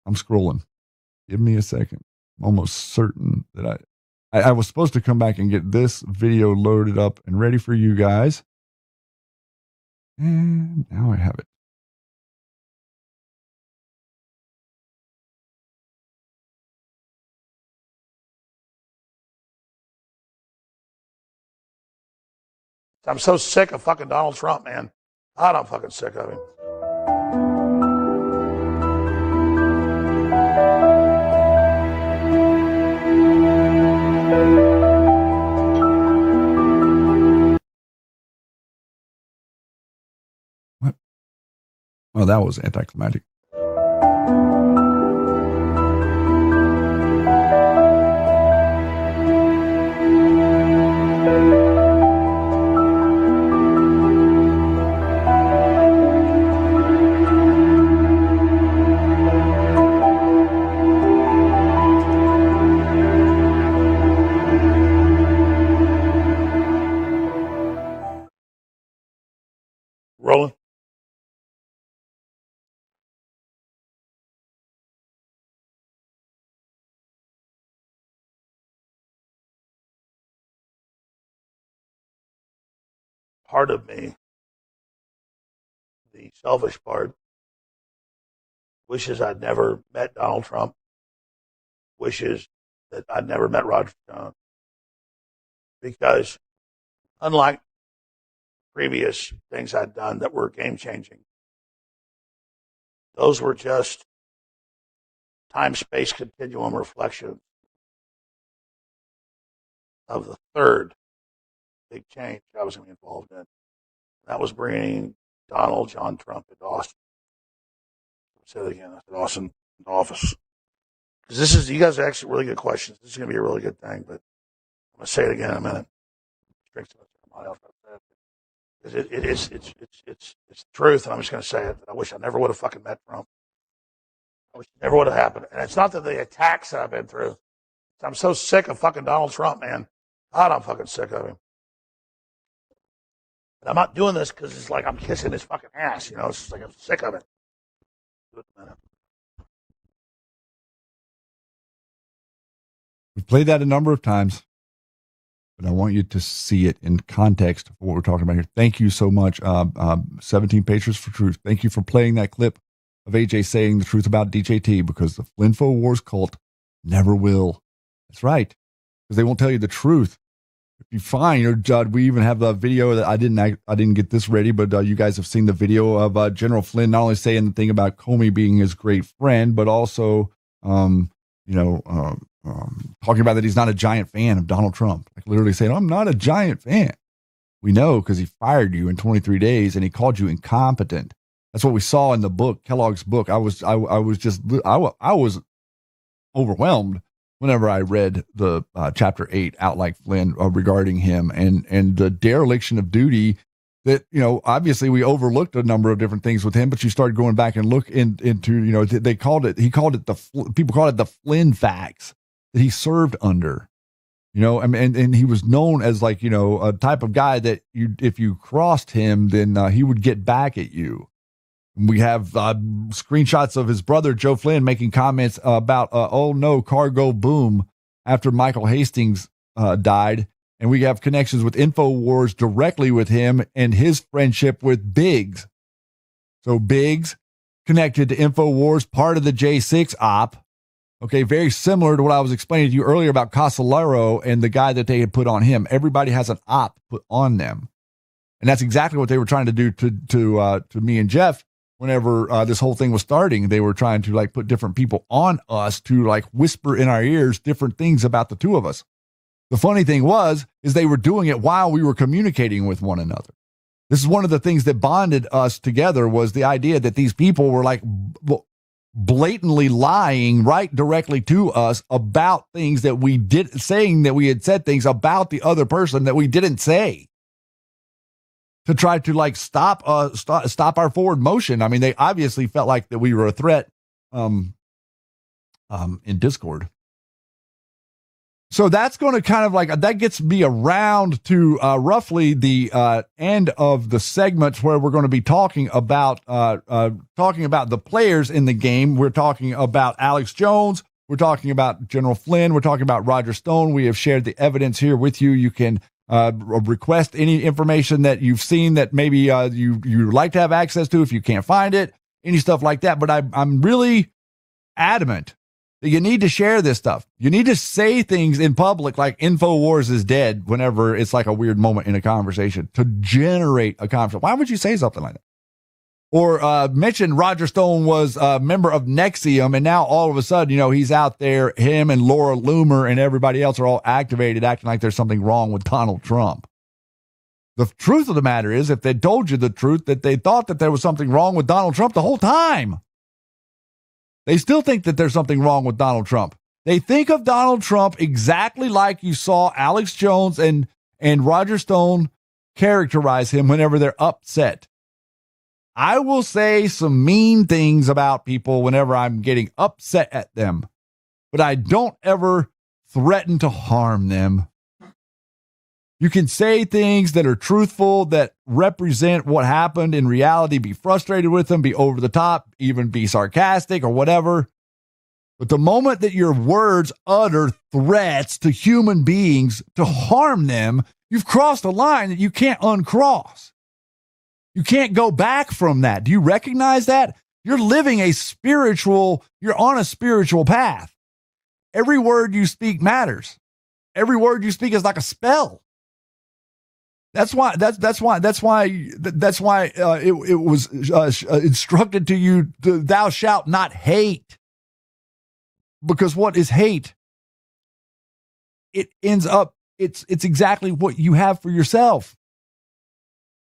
I'm scrolling. Give me a second. I'm almost certain that I was supposed to come back and get this video loaded up and ready for you guys. And now I have it. I'm so sick of fucking Donald Trump, man. God, I'm fucking sick of him. What? Oh, that was anticlimactic. Rolling. Part of me, the selfish part, wishes I'd never met Donald Trump, wishes that I'd never met Roger Stone. Because unlike previous things I'd done that were game-changing, those were just time-space continuum reflections of the third big change I was going to be involved in. That was bringing Donald John Trump into Austin. I'll say it again. I said Austin into office. Because you guys are actually really good questions. This is going to be a really good thing, but I'm going to say it again in a minute. It's the truth, and I'm just going to say it. I wish I never would have fucking met Trump. I wish it never would have happened. And it's not that the attacks that I've been through. I'm so sick of fucking Donald Trump, man. God, I'm fucking sick of him. And I'm not doing this because it's like I'm kissing his fucking ass. You know, it's just like I'm sick of it. Do it in a minute. We've played that a number of times, but I want you to see it in context of what we're talking about here. Thank you so much, 17 Patriots for Truth. Thank you for playing that clip of AJ saying the truth about DJT, because the Flynnfowars cult never will. That's right, because they won't tell you the truth. If you find, we even have the video that I didn't get this ready, but you guys have seen the video of General Flynn not only saying the thing about Comey being his great friend, but also, talking about that he's not a giant fan of Donald Trump. Like literally saying, I'm not a giant fan. We know because he fired you in 23 days and he called you incompetent. That's what we saw in the book, Kellogg's book. I was overwhelmed whenever I read the chapter 8 out like Flynn regarding him and the dereliction of duty that, obviously we overlooked a number of different things with him, but you started going back and look into, he called it people called it the Flynn facts that he served under, and he was known as like, a type of guy that if you crossed him, then he would get back at you. We have screenshots of his brother, Joe Flynn, making comments about, oh no, cargo boom, after Michael Hastings died. And we have connections with InfoWars directly with him and his friendship with Biggs. So Biggs connected to InfoWars, part of the J6 op. Okay, very similar to what I was explaining to you earlier about Casolaro and the guy that they had put on him. Everybody has an op put on them. And that's exactly what they were trying to do to me and Jeff whenever this whole thing was starting. They were trying to like put different people on us to like whisper in our ears different things about the two of us. The funny thing is they were doing it while we were communicating with one another. This is one of the things that bonded us together, was the idea that these people were like blatantly lying right directly to us about things that we did, saying that we had said things about the other person that we didn't say, to try to like stop our forward motion. I mean, they obviously felt like that we were a threat in Discord. So that's going to kind of like, that gets me around to roughly the end of the segment where we're going to be talking about the players in the game. We're talking about Alex Jones. We're talking about General Flynn. We're talking about Roger Stone. We have shared the evidence here with you. You can request any information that you've seen that maybe you like to have access to if you can't find it, any stuff like that. But I'm really adamant that you need to share this stuff. You need to say things in public like InfoWars is dead whenever it's like a weird moment in a conversation to generate a conversation. Why would you say something like that? Or mention Roger Stone was a member of Nexium, and now all of a sudden, he's out there, him and Laura Loomer and everybody else are all activated, acting like there's something wrong with Donald Trump. The truth of the matter is, if they told you the truth, that they thought that there was something wrong with Donald Trump the whole time. They still think that there's something wrong with Donald Trump. They think of Donald Trump exactly like you saw Alex Jones and Roger Stone characterize him whenever they're upset. I will say some mean things about people whenever I'm getting upset at them, but I don't ever threaten to harm them. You can say things that are truthful, that represent what happened in reality, be frustrated with them, be over the top, even be sarcastic or whatever. But the moment that your words utter threats to human beings to harm them, you've crossed a line that you can't uncross. You can't go back from that. Do you recognize that? You're living you're on a spiritual path. Every word you speak matters. Every word you speak is like a spell. That's why it was instructed to you, thou shalt not hate. Because what is hate? It ends up, it's exactly what you have for yourself.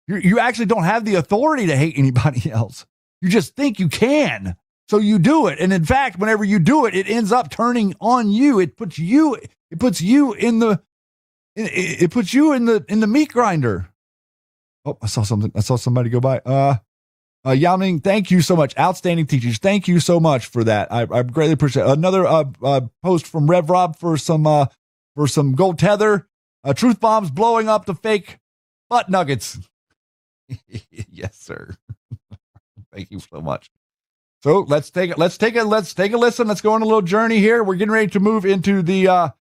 You actually don't have the authority to hate anybody else. You just think you can. So you do it. And in fact, whenever you do it, it ends up turning on you. It puts you in the meat grinder. Oh, I saw something. I saw somebody go by. Yao Ming, thank you so much. Outstanding teachers. Thank you so much for that. I greatly appreciate it. Another post from Rev Rob for some gold tether. Truth bombs blowing up the fake butt nuggets. Yes, sir. Thank you so much. So let's take a listen. Let's go on a little journey here. We're getting ready to move into the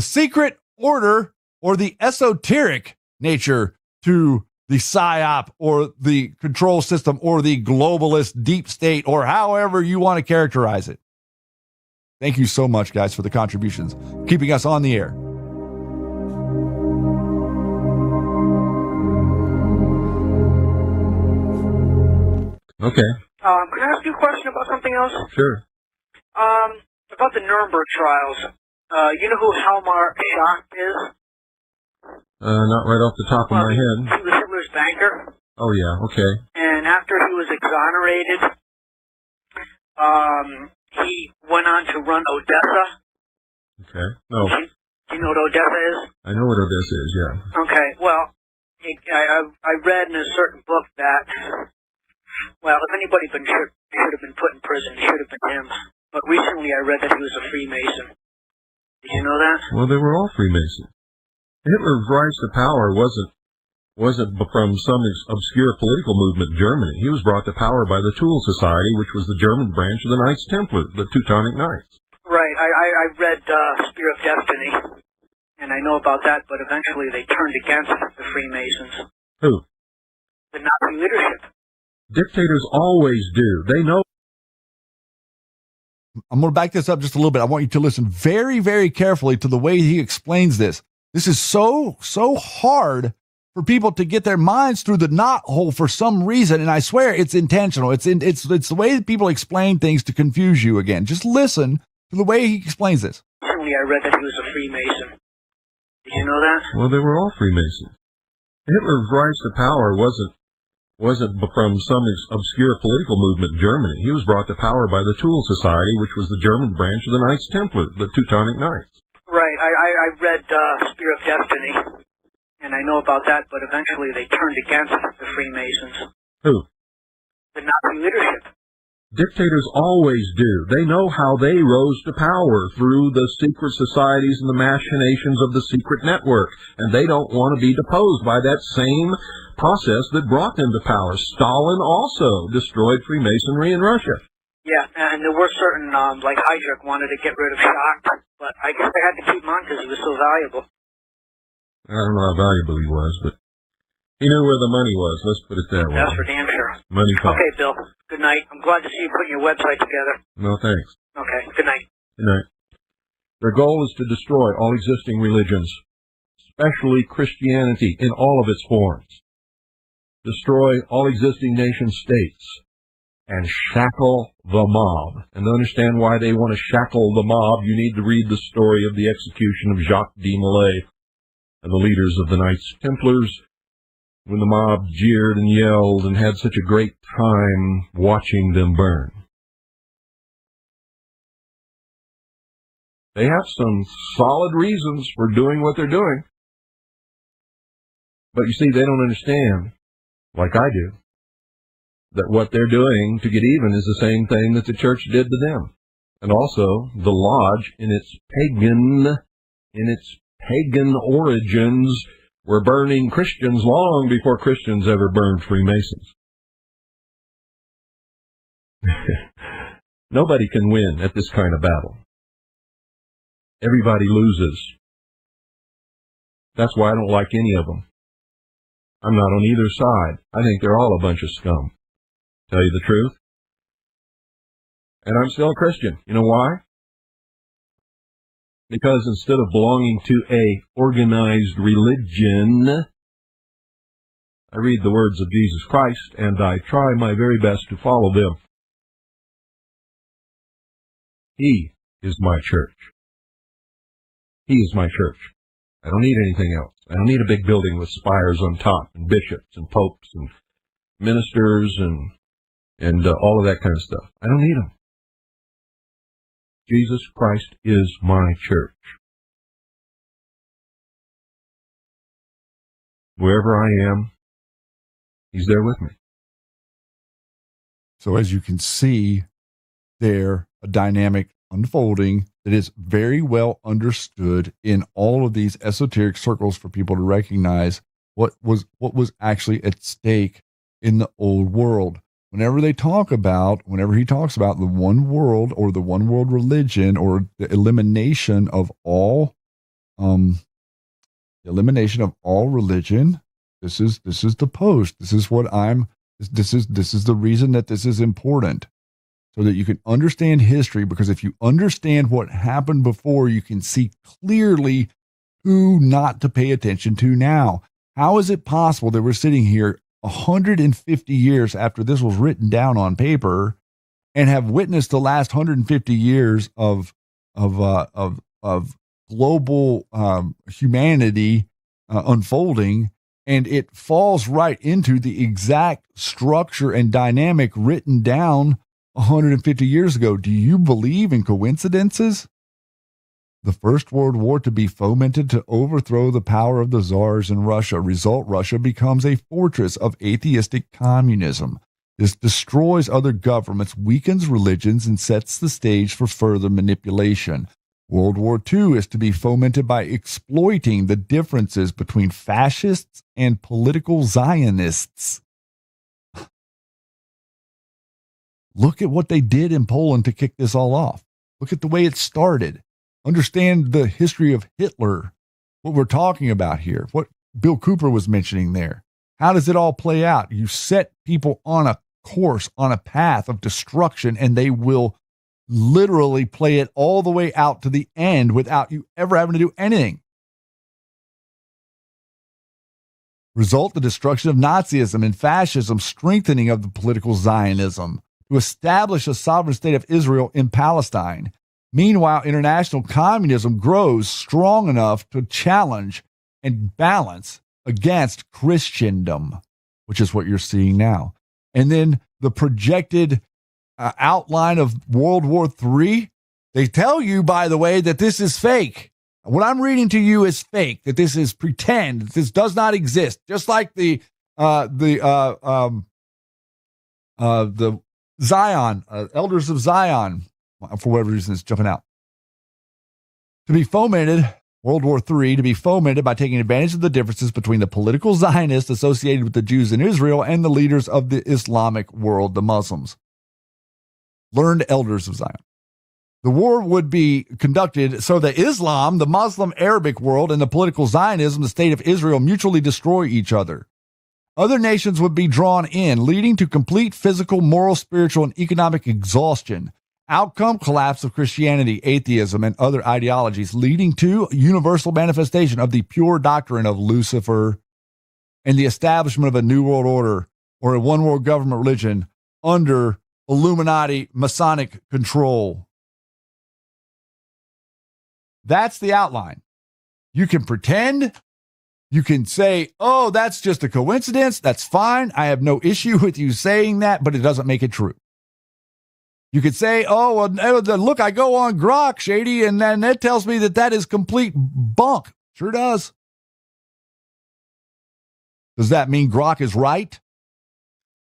secret order, or the esoteric nature to the PSYOP, or the control system, or the globalist deep state, or however you want to characterize it. Thank you so much, guys, for the contributions, keeping us on the air. Okay. Can I ask you a question about something else? Sure. About the Nuremberg trials. You know who Helmar Schacht is? Not right off the top of my head. He was Hitler's banker. Oh, yeah, okay. And after he was exonerated, he went on to run Odessa. Okay. No. Do you know what Odessa is? I know what Odessa is, yeah. Okay, well, I read in a certain book that, well, if anybody should have been put in prison, it should have been him. But recently I read that he was a Freemason. Did you know that? Well, they were all Freemasons. Hitler's rise to power wasn't from some obscure political movement in Germany. He was brought to power by the Tool Society, which was the German branch of the Knights Templar, the Teutonic Knights. Right. I read Spear of Destiny, and I know about that, but eventually they turned against the Freemasons. Who? The Nazi leadership. Dictators always do. They know. I'm going to back this up just a little bit. I want you to listen very, very carefully to the way he explains this. This is so hard for people to get their minds through the knot hole for some reason, and I swear it's intentional. It's the way that people explain things to confuse you again. Just listen to the way he explains this. Recently, I read that he was a Freemason. Did you know that? Well, they were all Freemasons. Hitler's rise to power wasn't from some obscure political movement in Germany. He was brought to power by the Tool Society, which was the German branch of the Knights Templar, the Teutonic Knights. Right. I read Spear of Destiny, and I know about that, but eventually they turned against the Freemasons. Who? The Nazi leadership. Dictators always do. They know how they rose to power through the secret societies and the machinations of the secret network, and they don't want to be deposed by that same process that brought them to power. Stalin also destroyed Freemasonry in Russia. Yeah, and there were certain, like Heydrich wanted to get rid of Schacht, but I guess they had to keep him on because he was so valuable. I don't know how valuable he was, but he knew where the money was. Let's put it that way. That's for damn sure. Money talks. Okay, Bill. Good night. I'm glad to see you putting your website together. No, thanks. Okay, good night. Good night. Their goal is to destroy all existing religions, especially Christianity in all of its forms. Destroy all existing nation-states and shackle the mob. And to understand why they want to shackle the mob, you need to read the story of the execution of Jacques de Molay and the leaders of the Knights Templars, when the mob jeered and yelled and had such a great time watching them burn. They have some solid reasons for doing what they're doing. But you see, they don't understand, like I do, that what they're doing to get even is the same thing that the church did to them. And also, the lodge, in its pagan origins, were burning Christians long before Christians ever burned Freemasons. Nobody can win at this kind of battle. Everybody loses. That's why I don't like any of them. I'm not on either side. I think they're all a bunch of scum. Tell you the truth. And I'm still a Christian. You know why? Because instead of belonging to a organized religion, I read the words of Jesus Christ and I try my very best to follow them. He is my church. He is my church. I don't need anything else. I don't need a big building with spires on top and bishops and popes and ministers and all of that kind of stuff. I don't need them. Jesus Christ is my church. Wherever I am, He's there with me. So as you can see there, a dynamic unfolding that is very well understood in all of these esoteric circles for people to recognize what was actually at stake in the old world. Whenever he talks about the one world or the one world religion or the elimination of all religion, this is the post. This is the reason that this is important, so that you can understand history, because if you understand what happened before, you can see clearly who not to pay attention to now. How is it possible that we're sitting here 150 years after this was written down on paper and have witnessed the last 150 years of global humanity unfolding, and it falls right into the exact structure and dynamic written down 150 years ago? Do you believe in coincidences? The First World War to be fomented to overthrow the power of the czars in Russia. Result, Russia becomes a fortress of atheistic communism. This destroys other governments, weakens religions, and sets the stage for further manipulation. World War II is to be fomented by exploiting the differences between fascists and political Zionists. Look at what they did in Poland to kick this all off. Look at the way it started. Understand the history of Hitler, what we're talking about here, what Bill Cooper was mentioning there. How does it all play out? You set people on a course, on a path of destruction, and they will literally play it all the way out to the end without you ever having to do anything. Result, the destruction of Nazism and fascism, strengthening of the political Zionism to establish a sovereign state of Israel in Palestine. Meanwhile, international communism grows strong enough to challenge and balance against Christendom, which is what you're seeing now. And then the projected outline of World War III, they tell you, by the way, that this is fake. What I'm reading to you is fake, that this is pretend, that this does not exist. Just like the Zion, Elders of Zion, for whatever reason, is jumping out. To be fomented, World War III, to be fomented by taking advantage of the differences between the political Zionists associated with the Jews in Israel and the leaders of the Islamic world, the Muslims. Learned Elders of Zion. The war would be conducted so that Islam, the Muslim Arabic world, and the political Zionism, the state of Israel, mutually destroy each other. Other nations would be drawn in, leading to complete physical, moral, spiritual, and economic exhaustion. Outcome, collapse of Christianity, atheism, and other ideologies, leading to universal manifestation of the pure doctrine of Lucifer and the establishment of a new world order or a one world government religion under Illuminati Masonic control. That's the outline. You can pretend. You can say, oh, that's just a coincidence. That's fine. I have no issue with you saying that, but it doesn't make it true. You could say, oh, well, look, I go on Grok, Shady, and then it tells me that that is complete bunk. Sure does. Does that mean Grok is right?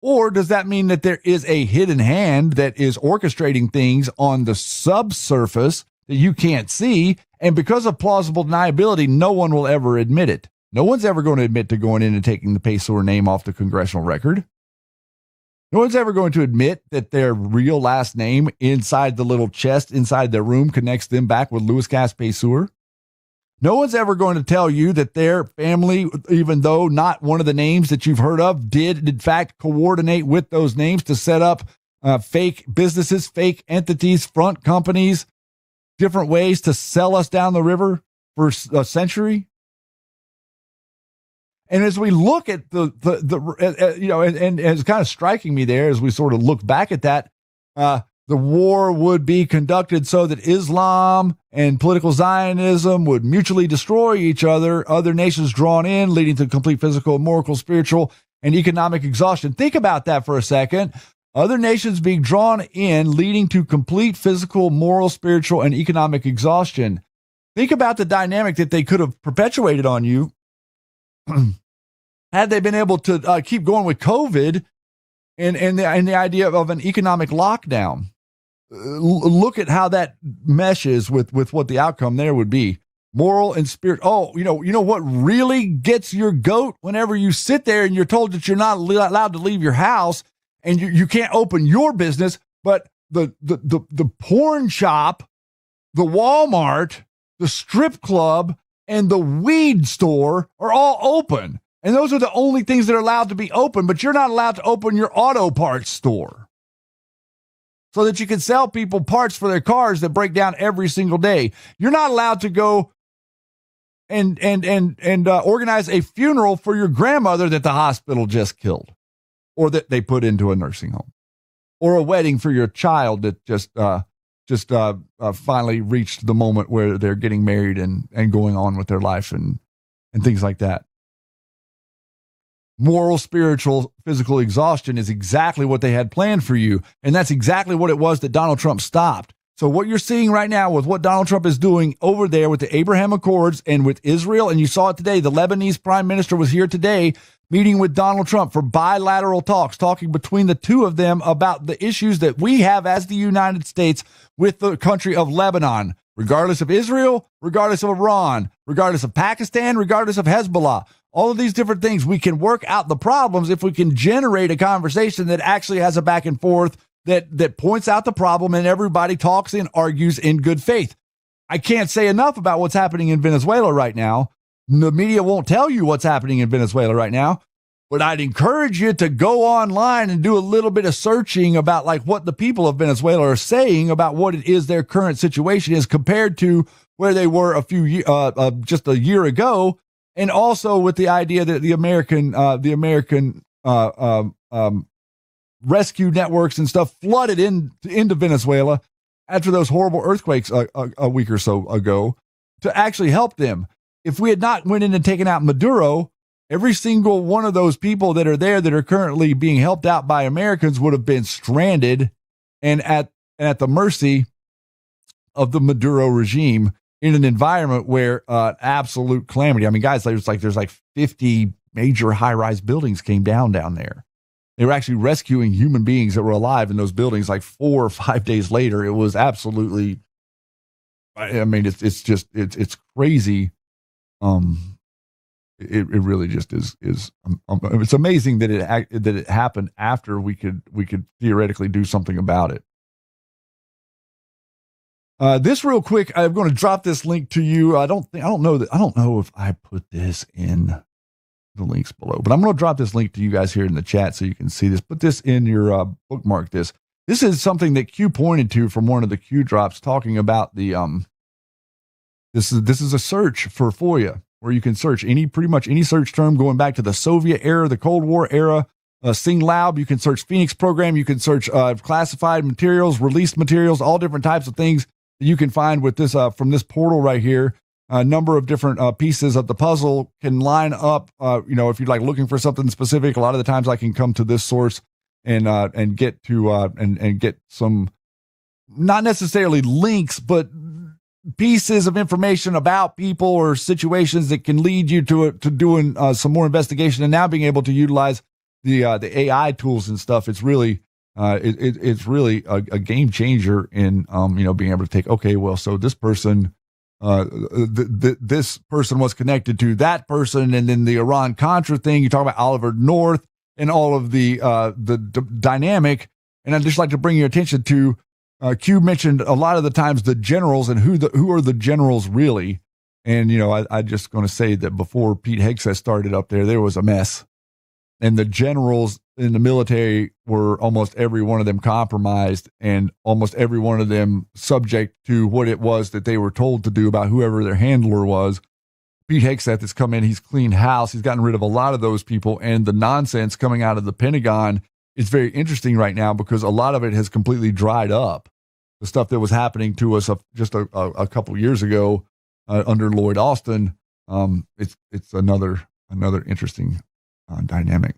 Or does that mean that there is a hidden hand that is orchestrating things on the subsurface that you can't see, and because of plausible deniability, no one will ever admit it. No one's ever going to admit to going in and taking the Pesor name off the congressional record. No one's ever going to admit that their real last name inside the little chest inside their room connects them back with Louis Cass Pesor. No one's ever going to tell you that their family, even though not one of the names that you've heard of, did in fact coordinate with those names to set up fake businesses, fake entities, front companies, different ways to sell us down the river for a century. And as we look at and it's kind of striking me there as we sort of look back at that, the war would be conducted so that Islam and political Zionism would mutually destroy each other, other nations drawn in, leading to complete physical, moral, spiritual, and economic exhaustion. Think about that for a second. Other nations being drawn in, leading to complete physical, moral, spiritual, and economic exhaustion. Think about the dynamic that they could have perpetuated on you had they been able to keep going with COVID and the idea of an economic lockdown. Look at how that meshes with what the outcome there would be. Moral and spirit. Oh, you know what really gets your goat whenever you sit there and you're told that you're not allowed to leave your house and you can't open your business, but the porn shop, the Walmart, the strip club, and the weed store are all open. And those are the only things that are allowed to be open, but you're not allowed to open your auto parts store so that you can sell people parts for their cars that break down every single day. You're not allowed to go and organize a funeral for your grandmother that the hospital just killed or that they put into a nursing home, or a wedding for your child that just finally reached the moment where they're getting married and going on with their life and things like that. Moral, spiritual, physical exhaustion is exactly what they had planned for you. And that's exactly what it was that Donald Trump stopped. So what you're seeing right now with what Donald Trump is doing over there with the Abraham Accords and with Israel, and you saw it today, the Lebanese prime minister was here today meeting with Donald Trump for bilateral talks, talking between the two of them about the issues that we have as the United States with the country of Lebanon, regardless of Israel, regardless of Iran, regardless of Pakistan, regardless of Hezbollah. All of these different things, we can work out the problems if we can generate a conversation that actually has a back and forth that points out the problem and everybody talks and argues in good faith. I can't say enough about what's happening in Venezuela right now. The media won't tell you what's happening in Venezuela right now. But I'd encourage you to go online and do a little bit of searching about like what the people of Venezuela are saying about what it is their current situation is compared to where they were just a year ago, and also with the idea that the American rescue networks and stuff flooded into Venezuela after those horrible earthquakes a week or so ago to actually help them. If we had not went in and taken out Maduro, every single one of those people that are there that are currently being helped out by Americans would have been stranded and at the mercy of the Maduro regime in an environment where absolute calamity. I mean, guys, there's like 50 major high-rise buildings came down there. They were actually rescuing human beings that were alive in those buildings like 4 or 5 days later. It was absolutely, I mean, it's crazy. It really just is. It's amazing that it happened after we could theoretically do something about it. This real quick, I'm going to drop this link to you. I don't know if I put this in the links below, but I'm going to drop this link to you guys here in the chat so you can see this. Put this in your bookmark. This is something that Q pointed to from one of the Q drops talking about the this is a search for FOIA where you can search pretty much any search term going back to the Soviet era, the Cold War era. Sing Loud, you can search Phoenix program, you can search classified materials, released materials, all different types of things that you can find with this from this portal right here. A number of different pieces of the puzzle can line up. If you're like looking for something specific, a lot of the times I can come to this source and get to and get some, not necessarily links, but pieces of information about people or situations that can lead you to doing some more investigation and now being able to utilize the AI tools and stuff. It's really it's really a game changer in being able to take, okay, well, so this person this person was connected to that person, and then the Iran-Contra thing, you talk about Oliver North and all of the dynamic. And I'd just like to bring your attention to Q mentioned a lot of the times the generals and who are the generals really. And, I'm just going to say that before Pete Hegseth started up there was a mess. And the generals in the military were almost every one of them compromised and almost every one of them subject to what it was that they were told to do about whoever their handler was. Pete Hegseth has come in, he's cleaned house, he's gotten rid of a lot of those people, and the nonsense coming out of the Pentagon is very interesting right now because a lot of it has completely dried up. The stuff that was happening to us just a couple years ago under Lloyd Austin, it's another interesting dynamic.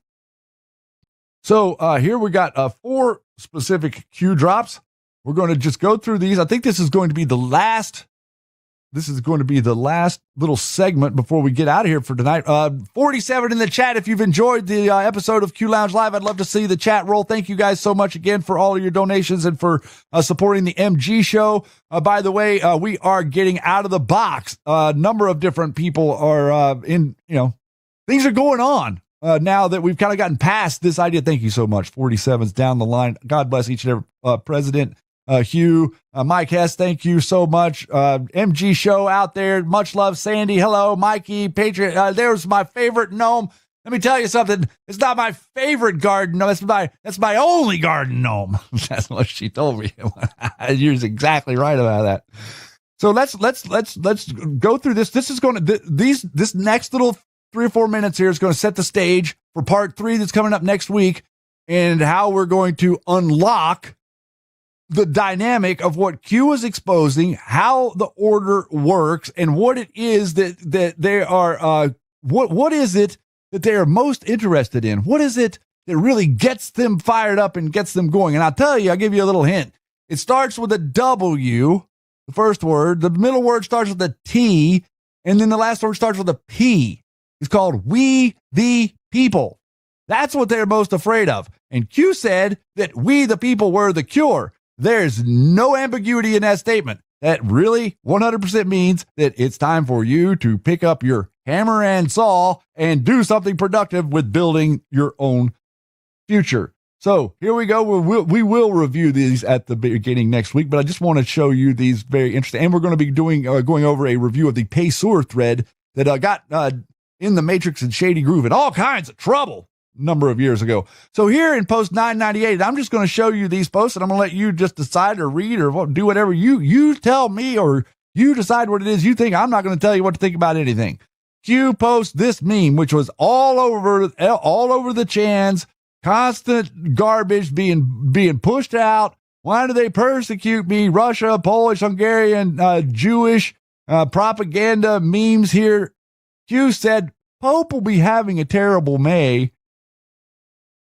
So here we got 4 specific Q drops. We're going to just go through these. I think this is going to be the last. This is going to be the last little segment before we get out of here for tonight. 47 in the chat. If you've enjoyed the episode of Q Lounge Live, I'd love to see the chat roll. Thank you guys so much again for all of your donations and for supporting the MG show. By the way, we are getting out of the box. A number of different people are things are going on. Now that we've kind of gotten past this idea. Thank you so much. 47's down the line. God bless each and every president. Hugh, Mike Hess, thank you so much. MG show out there. Much love, Sandy. Hello, Mikey, Patriot. There's my favorite gnome. Let me tell you something. It's not my favorite garden gnome. That's my only garden gnome. That's what she told me. You're exactly right about that. So let's go through this. This is going to this next little 3 or 4 minutes here is going to set the stage for part 3 that's coming up next week and how we're going to unlock the dynamic of what Q is exposing, how the order works, and what it is that they are, what is it that they are most interested in? What is it that really gets them fired up and gets them going? And I'll tell you, I'll give you a little hint. It starts with a W, the first word. The middle word starts with a T, and then the last word starts with a P. It's called We the People. That's what they're most afraid of. And Q said that we the people were the cure. There's no ambiguity in that statement. That really 100% means that it's time for you to pick up your hammer and saw and do something productive with building your own future. So here we go. We will review these at the beginning next week, but I just want to show you these very interesting. And we're going to be going over a review of the Paysur thread that got in the Matrix and Shady Groove in all kinds of trouble. number of years ago. So here in post 998, I'm just going to show you these posts, and I'm going to let you just decide or read or do whatever you tell me, or you decide what it is you think. I'm not going to tell you what to think about anything. Q posts this meme, which was all over the chans, constant garbage being pushed out. Why do they persecute me? Russia, Polish, Hungarian, Jewish propaganda memes here. Q said, Pope will be having a terrible May.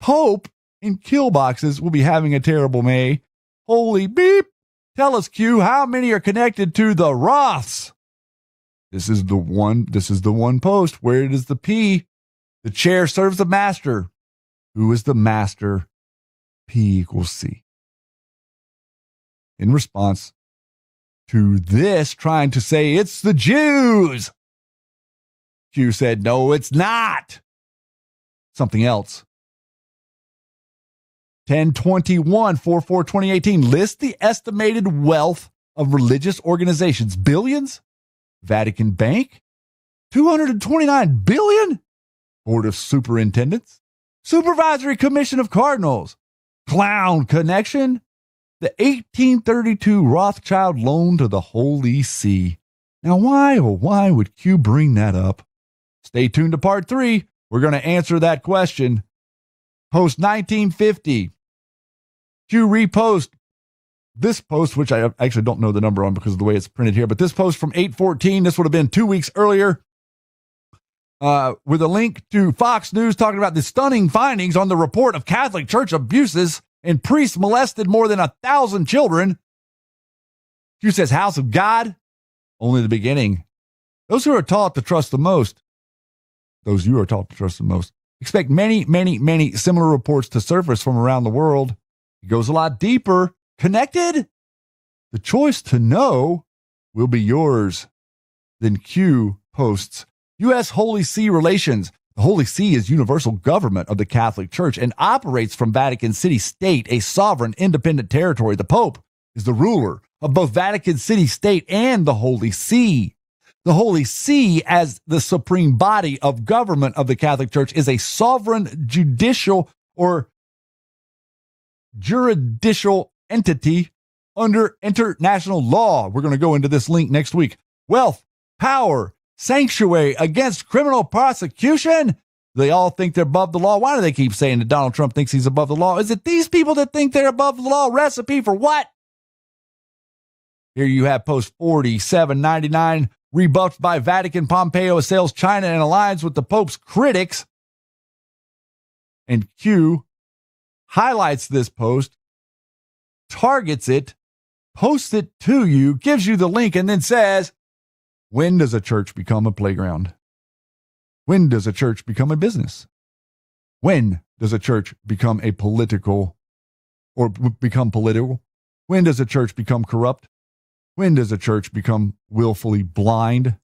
Pope in kill boxes will be having a terrible May. Holy beep. Tell us, Q, how many are connected to the Roths? This is the one post. Where it is the P? The chair serves the master. Who is the master? P equals C. In response to this, trying to say it's the Jews, Q said, no, it's not. Something else. 10/21/2018 lists the estimated wealth of religious organizations. Billions? Vatican Bank? 229 billion? Board of Superintendents? Supervisory Commission of Cardinals? Clown Connection? The 1832 Rothschild loan to the Holy See. Now, why would Q bring that up? Stay tuned to part 3. We're going to answer that question. Post 1950. Q repost this post, which I actually don't know the number on because of the way it's printed here, but this post from 8/14, this would have been 2 weeks earlier, with a link to Fox News talking about the stunning findings on the report of Catholic Church abuses and priests molested more than 1,000 children. Q says, House of God, only the beginning. Those who are taught to trust the most, those you are taught to trust the most, expect many, many, many similar reports to surface from around the world. It goes a lot deeper. Connected? The choice to know will be yours. Then Q posts, U.S. Holy See relations. The Holy See is universal government of the Catholic Church and operates from Vatican City State, a sovereign independent territory. The Pope is the ruler of both Vatican City State and the Holy See. The Holy See, as the supreme body of government of the Catholic Church, is a sovereign judicial or jurisdictional entity under international law. We're going to go into this link next week. Wealth, power, sanctuary against criminal prosecution. They all think they're above the law. Why do they keep saying that Donald Trump thinks he's above the law? Is it these people that think they're above the law? Recipe for what? Here you have post 4799, rebuffed by Vatican. Pompeo assails China and aligns with the Pope's critics. And Q highlights this post, targets it, posts it to you, gives you the link, and then says, when does a church become a playground? When does a church become a business? When does a church become a political or become political? When does a church become corrupt? When does a church become willfully blind?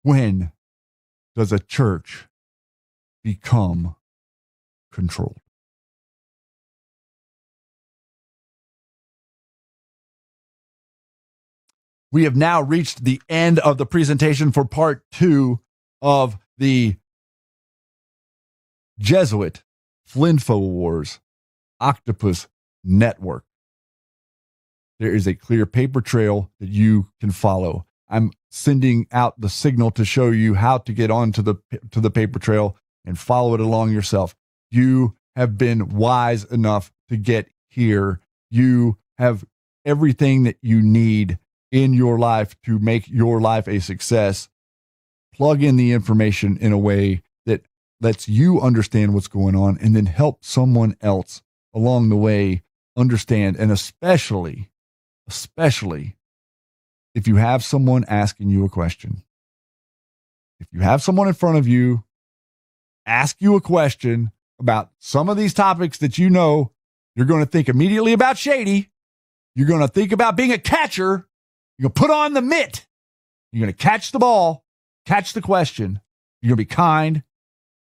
When does a church become controlled? We have now reached the end of the presentation for part 2 of the Jesuit Flynnfowars Octopus Network. There is a clear paper trail that you can follow. I'm sending out the signal to show you how to get onto the paper trail and follow it along yourself. You have been wise enough to get here. You have everything that you need in your life to make your life a success. Plug in the information in a way that lets you understand what's going on and then help someone else along the way understand. And especially if you have someone asking you a question. If you have someone in front of you ask you a question about some of these topics that you know, you're going to think immediately about Shady. You're going to think about being a catcher. You're going to put on the mitt. You're going to catch the ball, catch the question. You're going to be kind.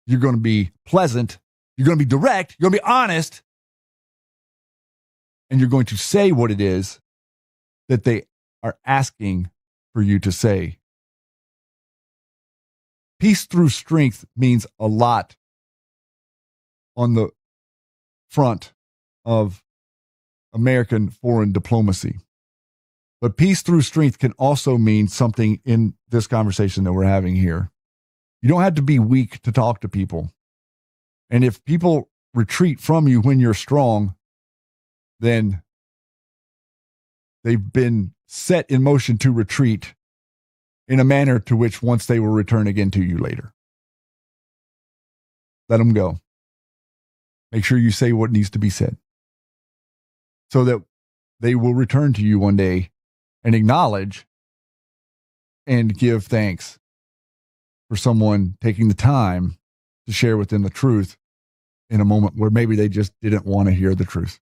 You're going to be pleasant. You're going to be direct. You're going to be honest. And you're going to say what it is that they are asking for you to say. Peace through strength means a lot on the front of American foreign diplomacy. But peace through strength can also mean something in this conversation that we're having here. You don't have to be weak to talk to people. And if people retreat from you when you're strong, then they've been set in motion to retreat in a manner to which once they will return again to you later. Let them go. Make sure you say what needs to be said so that they will return to you one day and acknowledge and give thanks for someone taking the time to share with them the truth in a moment where maybe they just didn't want to hear the truth.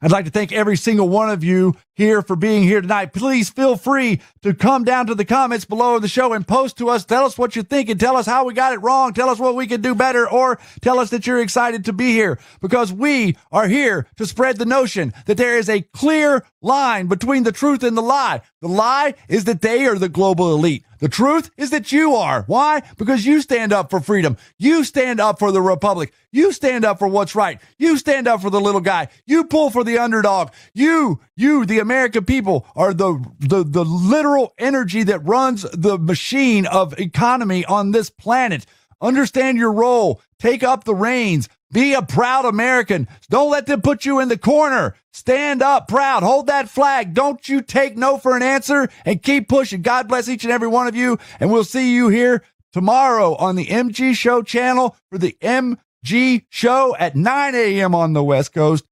I'd like to thank every single one of you here for being here tonight. Please feel free to come down to the comments below the show and post to us. Tell us what you think and tell us how we got it wrong. Tell us what we can do better, or tell us that you're excited to be here, because we are here to spread the notion that there is a clear line between the truth and the lie. The lie is that they are the global elite. The truth is that you are. Why? Because you stand up for freedom. You stand up for the republic. You stand up for what's right. You stand up for the little guy. You pull for the underdog. You, the American people, are the literal energy that runs the machine of economy on this planet. Understand your role. Take up the reins. Be a proud American. Don't let them put you in the corner. Stand up proud. Hold that flag. Don't you take no for an answer, and keep pushing. God bless each and every one of you. And we'll see you here tomorrow on the MG Show channel for the MG Show at 9 a.m. on the West Coast.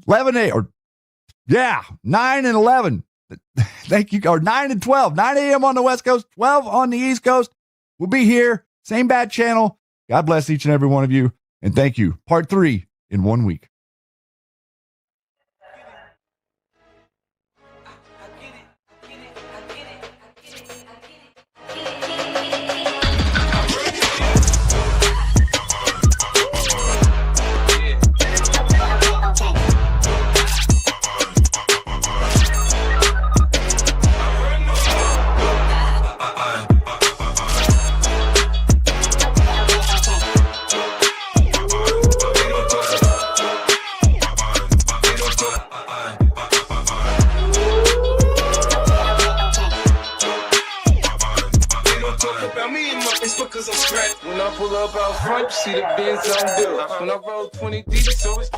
9 and 11. Thank you. Or 9 and 12. 9 a.m. on the West Coast, 12 on the East Coast. We'll be here. Same bad channel. God bless each and every one of you. And thank you. Part 3 in 1 week. When I pull up out front, you see the Benz on dip. When I roll 20 deep, so it's